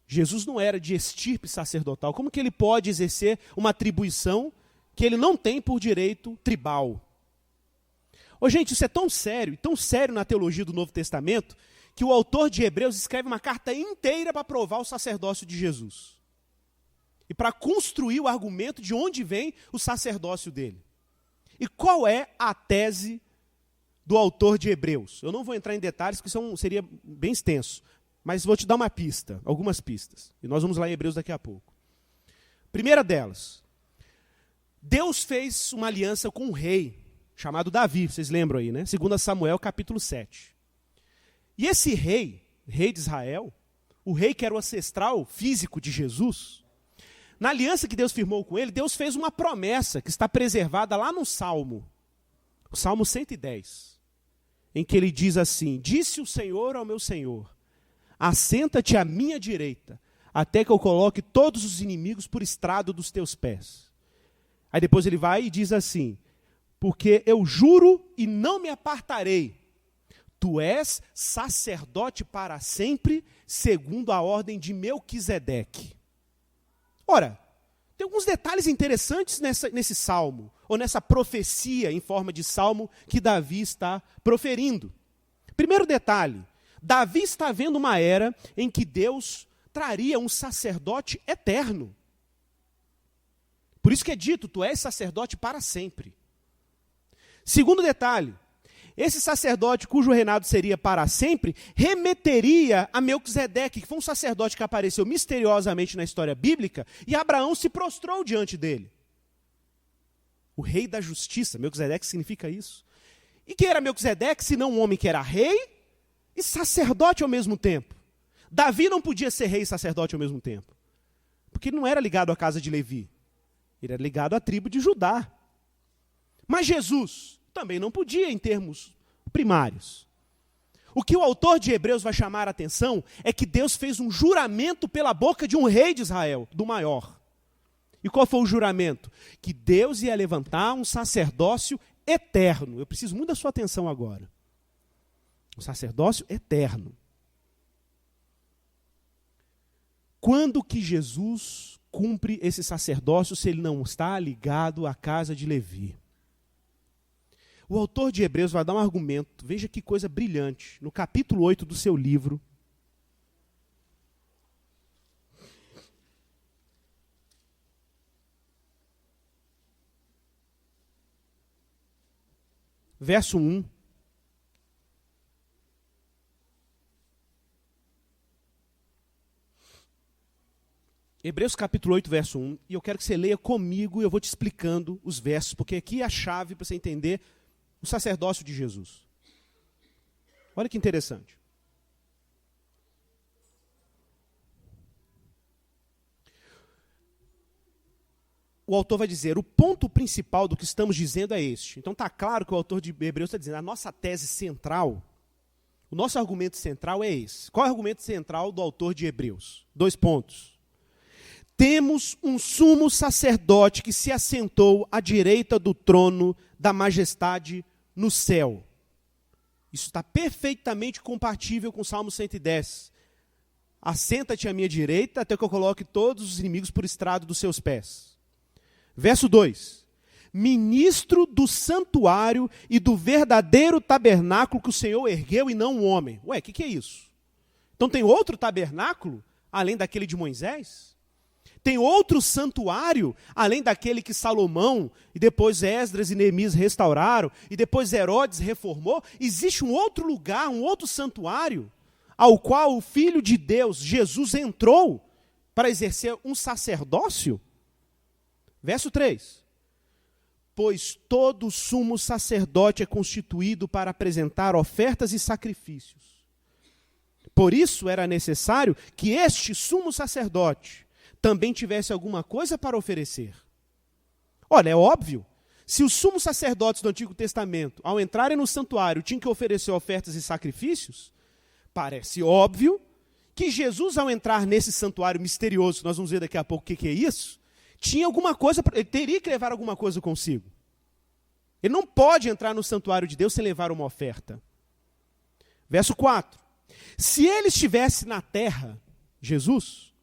Jesus não era de estirpe sacerdotal. Como que ele pode exercer uma atribuição que ele não tem por direito tribal? Ô, gente, isso é tão sério na teologia do Novo Testamento, que o autor de Hebreus escreve uma carta inteira para provar o sacerdócio de Jesus. E para construir o argumento de onde vem o sacerdócio dele. E qual é a tese do autor de Hebreus? Eu não vou entrar em detalhes, porque isso seria bem extenso. Mas vou te dar uma pista, algumas pistas. E nós vamos lá em Hebreus daqui a pouco. Primeira delas. Deus fez uma aliança com um rei, chamado Davi, vocês lembram aí, né? 2 Samuel, capítulo 7. E esse rei de Israel, o rei que era o ancestral físico de Jesus, na aliança que Deus firmou com ele, Deus fez uma promessa que está preservada lá no Salmo, o Salmo 110, em que ele diz assim: disse o Senhor ao meu Senhor, assenta-te à minha direita, até que eu coloque todos os inimigos por estrado dos teus pés. Aí depois ele vai e diz assim: porque eu juro e não me apartarei, tu és sacerdote para sempre, segundo a ordem de Melquisedeque. Ora, tem alguns detalhes interessantes nesse salmo, ou nessa profecia em forma de salmo que Davi está proferindo. Primeiro detalhe, Davi está vendo uma era em que Deus traria um sacerdote eterno. Por isso que é dito, tu és sacerdote para sempre. Segundo detalhe, esse sacerdote cujo reinado seria para sempre, remeteria a Melquisedeque, que foi um sacerdote que apareceu misteriosamente na história bíblica, e Abraão se prostrou diante dele. O rei da justiça, Melquisedeque significa isso. E quem era Melquisedeque, senão um homem que era rei e sacerdote ao mesmo tempo? Davi não podia ser rei e sacerdote ao mesmo tempo, porque ele não era ligado à casa de Levi, ele era ligado à tribo de Judá. Mas Jesus também não podia em termos primários. O que o autor de Hebreus vai chamar a atenção é que Deus fez um juramento pela boca de um rei de Israel, do maior. E qual foi o juramento? Que Deus ia levantar um sacerdócio eterno. Eu preciso muito da sua atenção agora. Um sacerdócio eterno. Quando que Jesus cumpre esse sacerdócio se ele não está ligado à casa de Levi? O autor de Hebreus vai dar um argumento, veja que coisa brilhante, no capítulo 8 do seu livro. Verso 1. Hebreus capítulo 8, verso 1. E eu quero que você leia comigo e eu vou te explicando os versos, porque aqui é a chave para você entender o sacerdócio de Jesus. Olha que interessante. O autor vai dizer, o ponto principal do que estamos dizendo é este. Então está claro que o autor de Hebreus está dizendo, a nossa tese central, o nosso argumento central é esse. Qual é o argumento central do autor de Hebreus? 2 pontos. Temos um sumo sacerdote que se assentou à direita do trono da majestade no céu. Isso está perfeitamente compatível com o Salmo 110. Assenta-te à minha direita até que eu coloque todos os inimigos por estrado dos seus pés. Verso 2. Ministro do santuário e do verdadeiro tabernáculo que o Senhor ergueu e não um homem. Ué, o que é isso? Então tem outro tabernáculo além daquele de Moisés? Tem outro santuário, além daquele que Salomão, e depois Esdras e Neemias restauraram, e depois Herodes reformou? Existe um outro lugar, um outro santuário, ao qual o Filho de Deus, Jesus, entrou para exercer um sacerdócio? Verso 3. Pois todo sumo sacerdote é constituído para apresentar ofertas e sacrifícios. Por isso era necessário que este sumo sacerdote também tivesse alguma coisa para oferecer. Olha, é óbvio, Se os sumos sacerdotes do Antigo Testamento, ao entrarem no santuário, tinham que oferecer ofertas e sacrifícios, parece óbvio que Jesus, ao entrar nesse santuário misterioso, nós vamos ver daqui a pouco o que é isso, tinha alguma coisa, ele teria que levar alguma coisa consigo. Ele não pode entrar no santuário de Deus sem levar uma oferta. Verso 4. Se ele estivesse na terra, Jesus,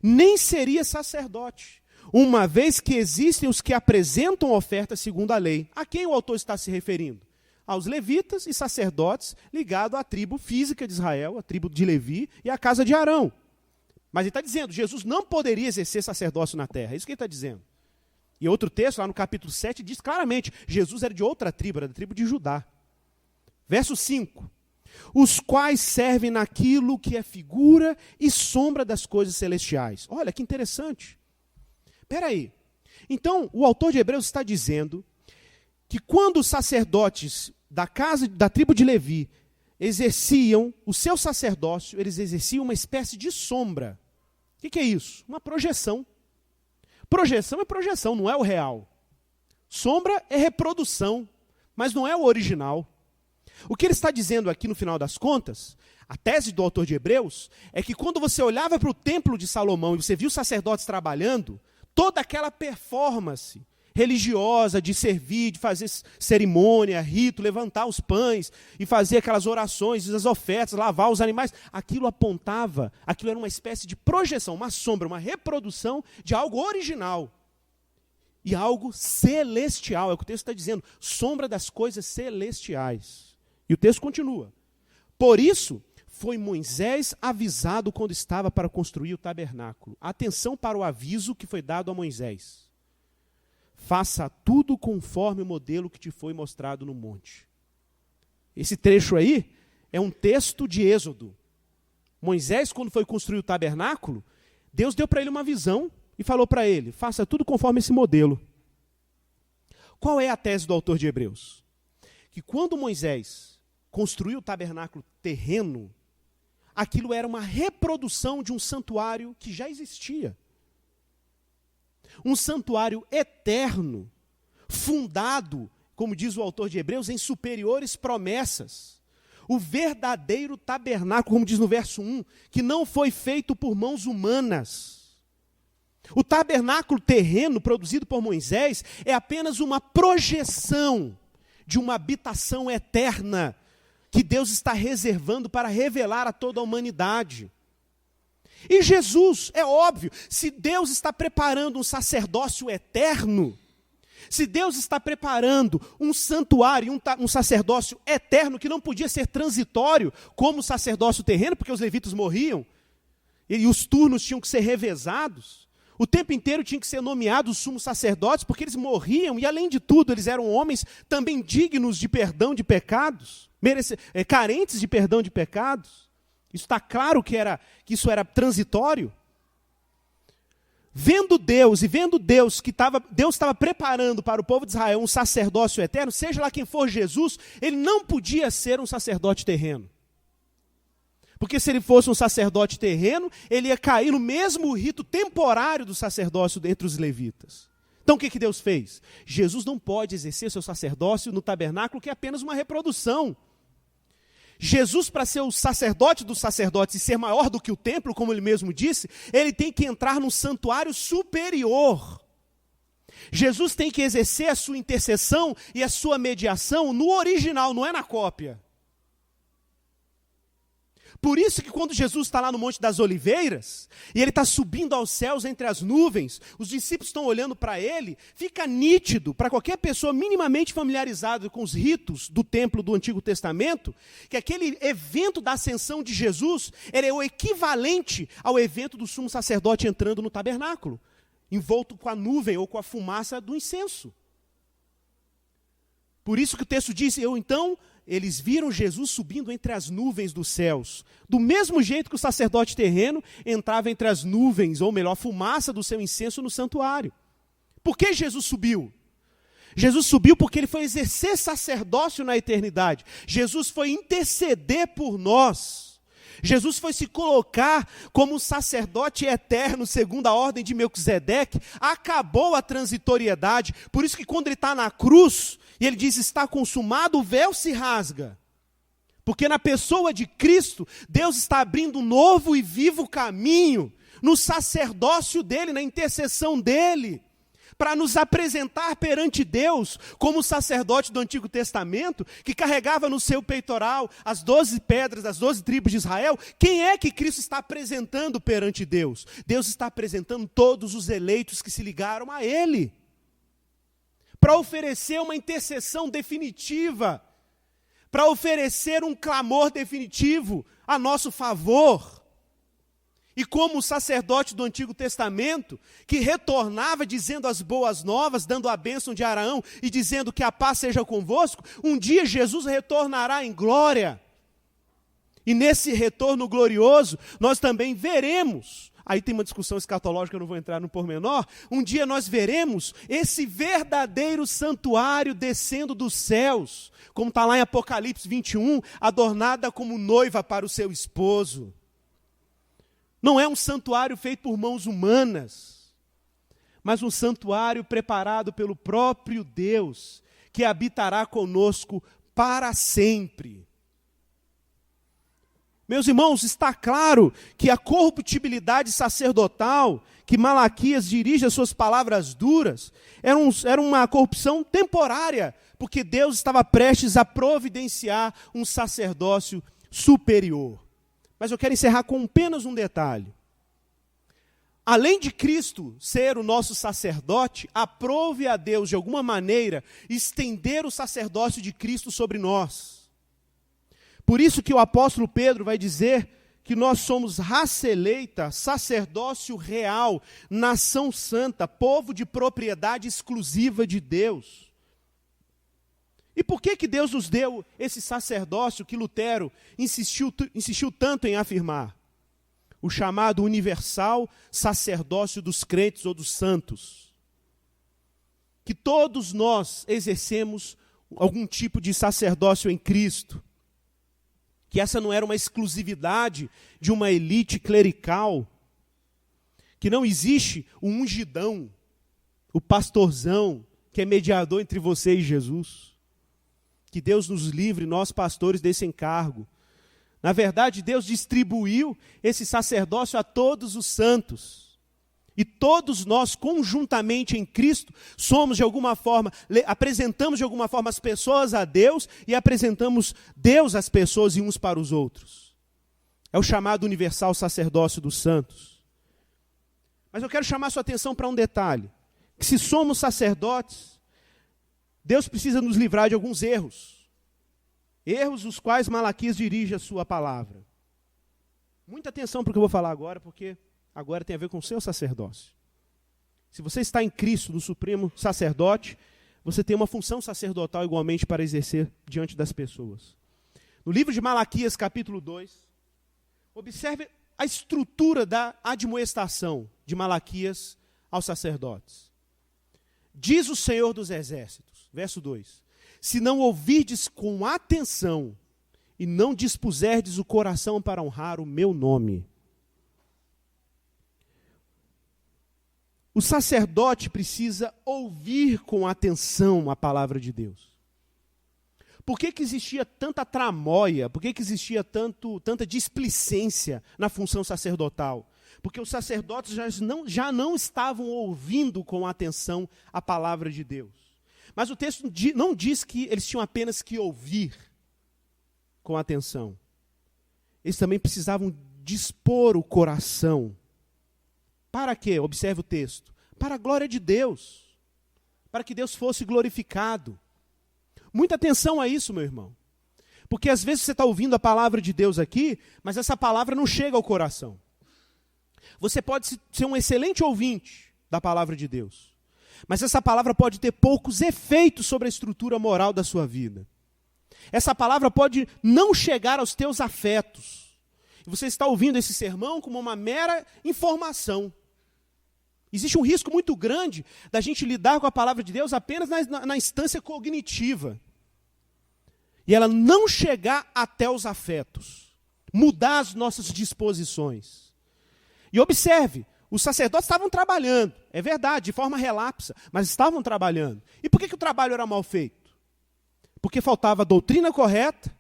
nem seria sacerdote, uma vez que existem os que apresentam ofertas segundo a lei. A quem o autor está se referindo? Aos levitas e sacerdotes ligados à tribo física de Israel, a tribo de Levi e à casa de Arão. Mas ele está dizendo, Jesus não poderia exercer sacerdócio na terra, é isso que ele está dizendo. E outro texto, lá no capítulo 7, diz claramente, Jesus era de outra tribo, era da tribo de Judá. Verso 5. Os quais servem naquilo que é figura e sombra das coisas celestiais. Olha que interessante. Espera aí. Então, o autor de Hebreus está dizendo que quando os sacerdotes da tribo de Levi exerciam o seu sacerdócio, eles exerciam uma espécie de sombra. O que é isso? Uma projeção. Projeção é projeção, não é o real. Sombra é reprodução, mas não é o original. O que ele está dizendo aqui no final das contas, a tese do autor de Hebreus, é que quando você olhava para o templo de Salomão e você viu os sacerdotes trabalhando, toda aquela performance religiosa de servir, de fazer cerimônia, rito, levantar os pães e fazer aquelas orações, as ofertas, lavar os animais, aquilo apontava, aquilo era uma espécie de projeção, uma sombra, uma reprodução de algo original e algo celestial, é o que o texto está dizendo, sombra das coisas celestiais. E o texto continua. Por isso, foi Moisés avisado quando estava para construir o tabernáculo. Atenção para o aviso que foi dado a Moisés. Faça tudo conforme o modelo que te foi mostrado no monte. Esse trecho aí é um texto de Êxodo. Moisés, quando foi construir o tabernáculo, Deus deu para ele uma visão e falou para ele, faça tudo conforme esse modelo. Qual é a tese do autor de Hebreus? Que quando Moisés construiu o tabernáculo terreno, aquilo era uma reprodução de um santuário que já existia. Um santuário eterno, fundado, como diz o autor de Hebreus, em superiores promessas. O verdadeiro tabernáculo, como diz no verso 1, que não foi feito por mãos humanas. O tabernáculo terreno produzido por Moisés é apenas uma projeção de uma habitação eterna que Deus está reservando para revelar a toda a humanidade. E Jesus, é óbvio, se Deus está preparando um sacerdócio eterno, se Deus está preparando um santuário, um sacerdócio eterno que não podia ser transitório, como o sacerdócio terreno, porque os levitas morriam, e os turnos tinham que ser revezados, o tempo inteiro tinha que ser nomeados os sumos sacerdotes, porque eles morriam, e além de tudo, eles eram homens também dignos de perdão de pecados, carentes de perdão de pecados. Isso está claro que isso era transitório. Vendo Deus que Deus estava preparando para o povo de Israel um sacerdócio eterno, seja lá quem for Jesus, ele não podia ser um sacerdote terreno. Porque se ele fosse um sacerdote terreno, ele ia cair no mesmo rito temporário do sacerdócio entre os levitas. Então o que Deus fez? Jesus não pode exercer seu sacerdócio no tabernáculo, que é apenas uma reprodução. Jesus, para ser o sacerdote dos sacerdotes e ser maior do que o templo, como ele mesmo disse, ele tem que entrar num santuário superior. Jesus tem que exercer a sua intercessão e a sua mediação no original, não é na cópia. Por isso que quando Jesus está lá no Monte das Oliveiras, e ele está subindo aos céus entre as nuvens, os discípulos estão olhando para ele, fica nítido para qualquer pessoa minimamente familiarizada com os ritos do templo do Antigo Testamento, que aquele evento da ascensão de Jesus era o equivalente ao evento do sumo sacerdote entrando no tabernáculo, envolto com a nuvem ou com a fumaça do incenso. Por isso que o texto diz, eles viram Jesus subindo entre as nuvens dos céus, do mesmo jeito que o sacerdote terreno entrava entre as nuvens, ou melhor, a fumaça do seu incenso no santuário. Por que Jesus subiu? Jesus subiu porque ele foi exercer sacerdócio na eternidade. Jesus foi interceder por nós. Jesus foi se colocar como um sacerdote eterno, segundo a ordem de Melquisedeque. Acabou a transitoriedade. Por isso que quando ele está na cruz, e ele diz, está consumado, o véu se rasga. Porque na pessoa de Cristo, Deus está abrindo um novo e vivo caminho, no sacerdócio dele, na intercessão dele, para nos apresentar perante Deus, como o sacerdote do Antigo Testamento, que carregava no seu peitoral as 12 pedras das 12 tribos de Israel. Quem é que Cristo está apresentando perante Deus? Deus está apresentando todos os eleitos que se ligaram a Ele, para oferecer uma intercessão definitiva, para oferecer um clamor definitivo a nosso favor. E como o sacerdote do Antigo Testamento, que retornava dizendo as boas novas, dando a bênção de Araão e dizendo que a paz seja convosco, um dia Jesus retornará em glória. E nesse retorno glorioso, nós também veremos, aí tem uma discussão escatológica, eu não vou entrar no pormenor, um dia nós veremos esse verdadeiro santuário descendo dos céus, como está lá em Apocalipse 21, adornada como noiva para o seu esposo. Não é um santuário feito por mãos humanas, mas um santuário preparado pelo próprio Deus, que habitará conosco para sempre. Meus irmãos, está claro que a corruptibilidade sacerdotal, que Malaquias dirige as suas palavras duras, era uma corrupção temporária, porque Deus estava prestes a providenciar um sacerdócio superior. Mas eu quero encerrar com apenas um detalhe. Além de Cristo ser o nosso sacerdote, aprove a Deus, de alguma maneira, estender o sacerdócio de Cristo sobre nós. Por isso que o apóstolo Pedro vai dizer que nós somos raça eleita, sacerdócio real, nação santa, povo de propriedade exclusiva de Deus. E por que Deus nos deu esse sacerdócio que Lutero insistiu tanto em afirmar? O chamado universal sacerdócio dos crentes ou dos santos. Que todos nós exercemos algum tipo de sacerdócio em Cristo. Que essa não era uma exclusividade de uma elite clerical. Que não existe o ungidão, o pastorzão, que é mediador entre você e Jesus. Que Deus nos livre, nós pastores, desse encargo. Na verdade, Deus distribuiu esse sacerdócio a todos os santos. E todos nós, conjuntamente em Cristo, somos de alguma forma, apresentamos de alguma forma as pessoas a Deus e apresentamos Deus às pessoas e uns para os outros. É o chamado universal sacerdócio dos santos. Mas eu quero chamar sua atenção para um detalhe. Que se somos sacerdotes, Deus precisa nos livrar de alguns erros. Erros os quais Malaquias dirige a sua palavra. Muita atenção para o que eu vou falar agora, porque agora tem a ver com o seu sacerdócio. Se você está em Cristo, no Supremo Sacerdote, você tem uma função sacerdotal igualmente para exercer diante das pessoas. No livro de Malaquias, capítulo 2, observe a estrutura da admoestação de Malaquias aos sacerdotes. Diz o Senhor dos Exércitos, verso 2, se não ouvirdes com atenção e não dispuserdes o coração para honrar o meu nome. O sacerdote precisa ouvir com atenção a palavra de Deus. Por que existia tanta tramóia? Por que existia tanta displicência na função sacerdotal? Porque os sacerdotes já não estavam ouvindo com atenção a palavra de Deus. Mas o texto não diz que eles tinham apenas que ouvir com atenção. Eles também precisavam dispor o coração. Para quê? Observe o texto. Para a glória de Deus. Para que Deus fosse glorificado. Muita atenção a isso, meu irmão. Porque às vezes você está ouvindo a palavra de Deus aqui, mas essa palavra não chega ao coração. Você pode ser um excelente ouvinte da palavra de Deus, mas essa palavra pode ter poucos efeitos sobre a estrutura moral da sua vida. Essa palavra pode não chegar aos teus afetos. E você está ouvindo esse sermão como uma mera informação. Existe um risco muito grande da gente lidar com a palavra de Deus apenas na instância cognitiva. E ela não chegar até os afetos. mudar as nossas disposições. E observe, os sacerdotes estavam trabalhando, é verdade, de forma relapsa, mas estavam trabalhando. E por que o trabalho era mal feito? Porque faltava a doutrina correta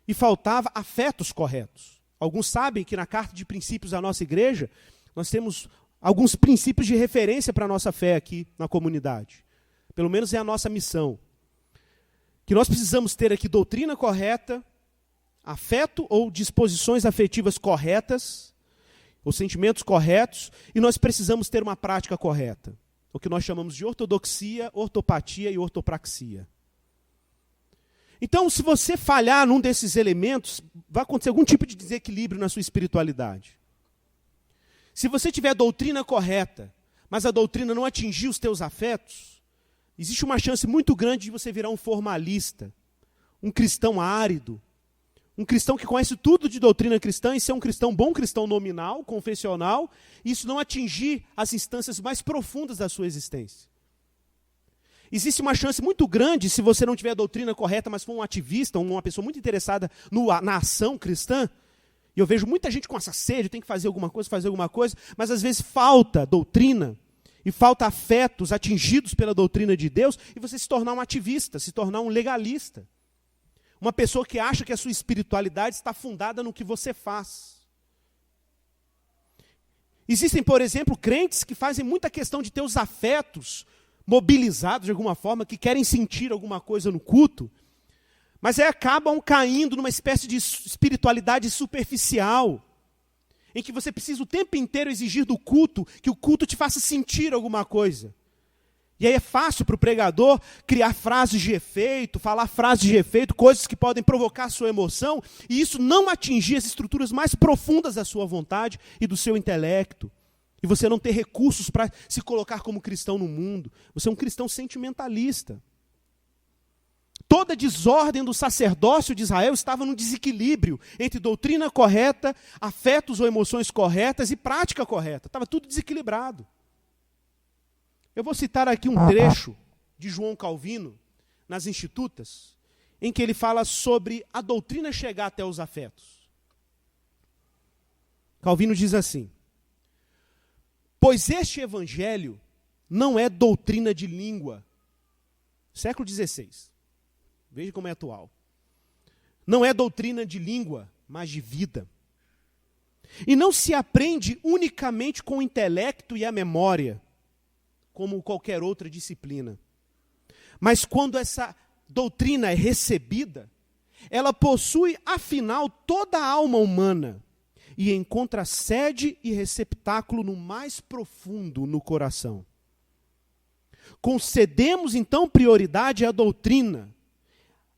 e faltava afetos corretos. Alguns sabem que na carta de princípios da nossa igreja, nós temos alguns princípios de referência para a nossa fé aqui na comunidade. Pelo menos é a nossa missão. Que nós precisamos ter aqui doutrina correta, afeto ou disposições afetivas corretas, os sentimentos corretos, e nós precisamos ter uma prática correta. O que nós chamamos de ortodoxia, ortopatia e ortopraxia. Então, se você falhar num desses elementos, vai acontecer algum tipo de desequilíbrio na sua espiritualidade. Se você tiver a doutrina correta, mas a doutrina não atingir os teus afetos, existe uma chance muito grande de você virar um formalista, um cristão árido, um cristão que conhece tudo de doutrina cristã e ser um cristão bom, cristão nominal, confessional, e isso não atingir as instâncias mais profundas da sua existência. Existe uma chance muito grande, se você não tiver a doutrina correta, mas for um ativista, uma pessoa muito interessada na ação cristã, e eu vejo muita gente com essa sede, tem que fazer alguma coisa, mas às vezes falta doutrina, e falta afetos atingidos pela doutrina de Deus, e você se tornar um ativista, se tornar um legalista. Uma pessoa que acha que a sua espiritualidade está fundada no que você faz. Existem, por exemplo, crentes que fazem muita questão de ter os afetos mobilizados de alguma forma, que querem sentir alguma coisa no culto, mas aí acabam caindo numa espécie de espiritualidade superficial, em que você precisa o tempo inteiro exigir do culto, que o culto te faça sentir alguma coisa. E aí é fácil para o pregador criar frases de efeito, falar frases de efeito, coisas que podem provocar a sua emoção, e isso não atingir as estruturas mais profundas da sua vontade e do seu intelecto. E você não ter recursos para se colocar como cristão no mundo. Você é um cristão sentimentalista. Toda a desordem do sacerdócio de Israel estava num desequilíbrio entre doutrina correta, afetos ou emoções corretas e prática correta. Estava tudo desequilibrado. Eu vou citar aqui um trecho de João Calvino, nas Institutas, em que ele fala sobre a doutrina chegar até os afetos. Calvino diz assim: pois este evangelho não é doutrina de língua. Século XVI. Veja como é atual. Não é doutrina de língua, mas de vida. E não se aprende unicamente com o intelecto e a memória, como qualquer outra disciplina. Mas quando essa doutrina é recebida, ela possui, afinal, toda a alma humana e encontra sede e receptáculo no mais profundo no coração. Concedemos, então, prioridade à doutrina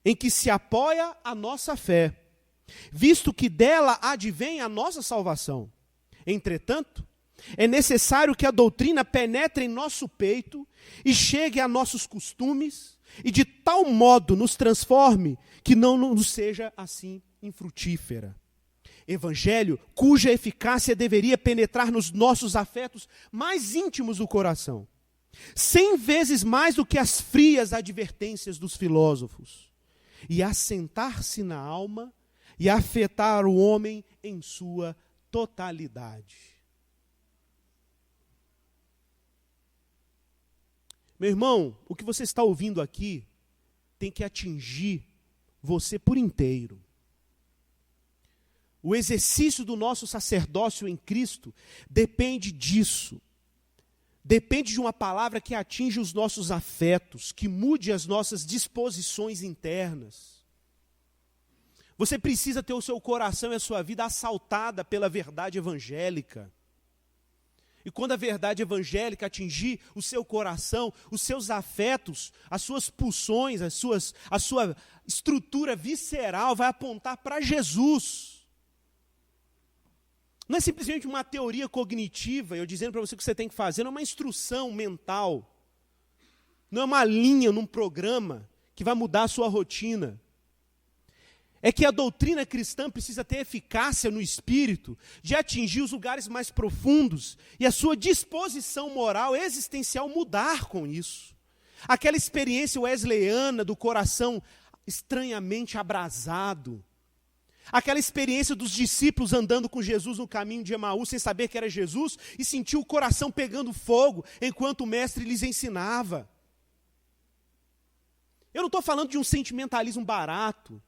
em que se apoia a nossa fé, visto que dela advém a nossa salvação. Entretanto, é necessário que a doutrina penetre em nosso peito e chegue a nossos costumes e de tal modo nos transforme que não nos seja assim infrutífera. Evangelho cuja eficácia deveria penetrar nos nossos afetos mais íntimos do coração, 100 vezes mais do que as frias advertências dos filósofos, e assentar-se na alma e afetar o homem em sua totalidade. Meu irmão, o que você está ouvindo aqui tem que atingir você por inteiro. O exercício do nosso sacerdócio em Cristo depende disso. Depende de uma palavra que atinja os nossos afetos, que mude as nossas disposições internas. Você precisa ter o seu coração e a sua vida assaltada pela verdade evangélica. E quando a verdade evangélica atingir o seu coração, os seus afetos, as suas pulsões, a sua estrutura visceral vai apontar para Jesus. Não é simplesmente uma teoria cognitiva, eu dizendo para você o que você tem que fazer, não é uma instrução mental. Não é uma linha num programa que vai mudar a sua rotina. É que a doutrina cristã precisa ter eficácia no espírito de atingir os lugares mais profundos e a sua disposição moral existencial mudar com isso. Aquela experiência wesleyana do coração estranhamente abrasado. Aquela experiência dos discípulos andando com Jesus no caminho de Emaús, sem saber que era Jesus, e sentiu o coração pegando fogo, enquanto o mestre lhes ensinava. Eu não estou falando de um sentimentalismo barato,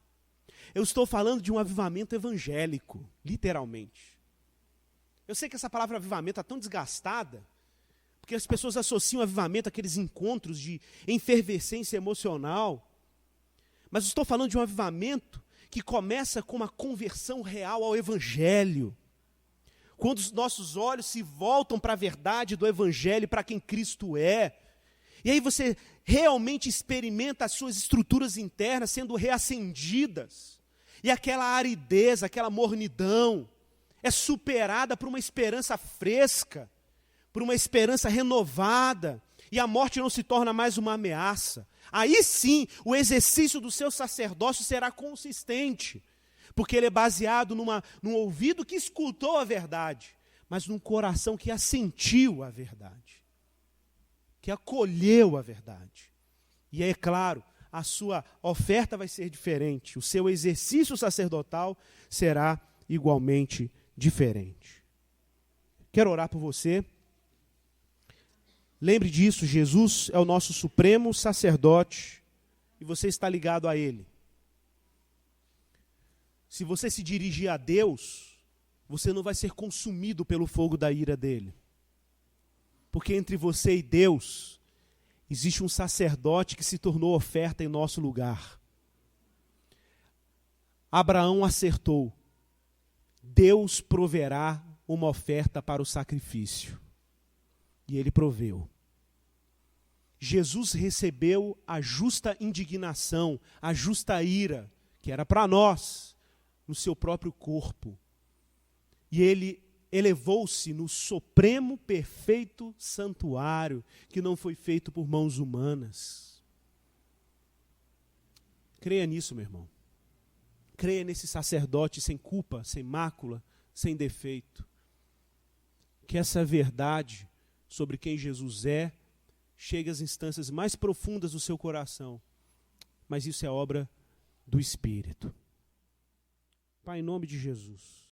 eu estou falando de um avivamento evangélico, literalmente. Eu sei que essa palavra avivamento está tão desgastada, porque as pessoas associam avivamento àqueles encontros de efervescência emocional, mas eu estou falando de um avivamento que começa com uma conversão real ao Evangelho. Quando os nossos olhos se voltam para a verdade do Evangelho, para quem Cristo é. E aí você realmente experimenta as suas estruturas internas sendo reacendidas. E aquela aridez, aquela mornidão, é superada por uma esperança fresca, por uma esperança renovada. E a morte não se torna mais uma ameaça. Aí sim, o exercício do seu sacerdócio será consistente, porque ele é baseado num ouvido que escutou a verdade, mas num coração que assentiu a verdade, que acolheu a verdade. E é claro, a sua oferta vai ser diferente, o seu exercício sacerdotal será igualmente diferente. Quero orar por você. Lembre disso, Jesus é o nosso supremo sacerdote e você está ligado a Ele. Se você se dirigir a Deus, você não vai ser consumido pelo fogo da ira dele. Porque entre você e Deus, existe um sacerdote que se tornou oferta em nosso lugar. Abraão acertou. Deus proverá uma oferta para o sacrifício. E ele proveu. Jesus recebeu a justa indignação, a justa ira, que era para nós, no seu próprio corpo. E ele elevou-se no supremo perfeito santuário, que não foi feito por mãos humanas. Creia nisso, meu irmão. Creia nesse sacerdote sem culpa, sem mácula, sem defeito. Que essa verdade sobre quem Jesus é, chegue às instâncias mais profundas do seu coração. Mas isso é obra do Espírito. Pai, em nome de Jesus.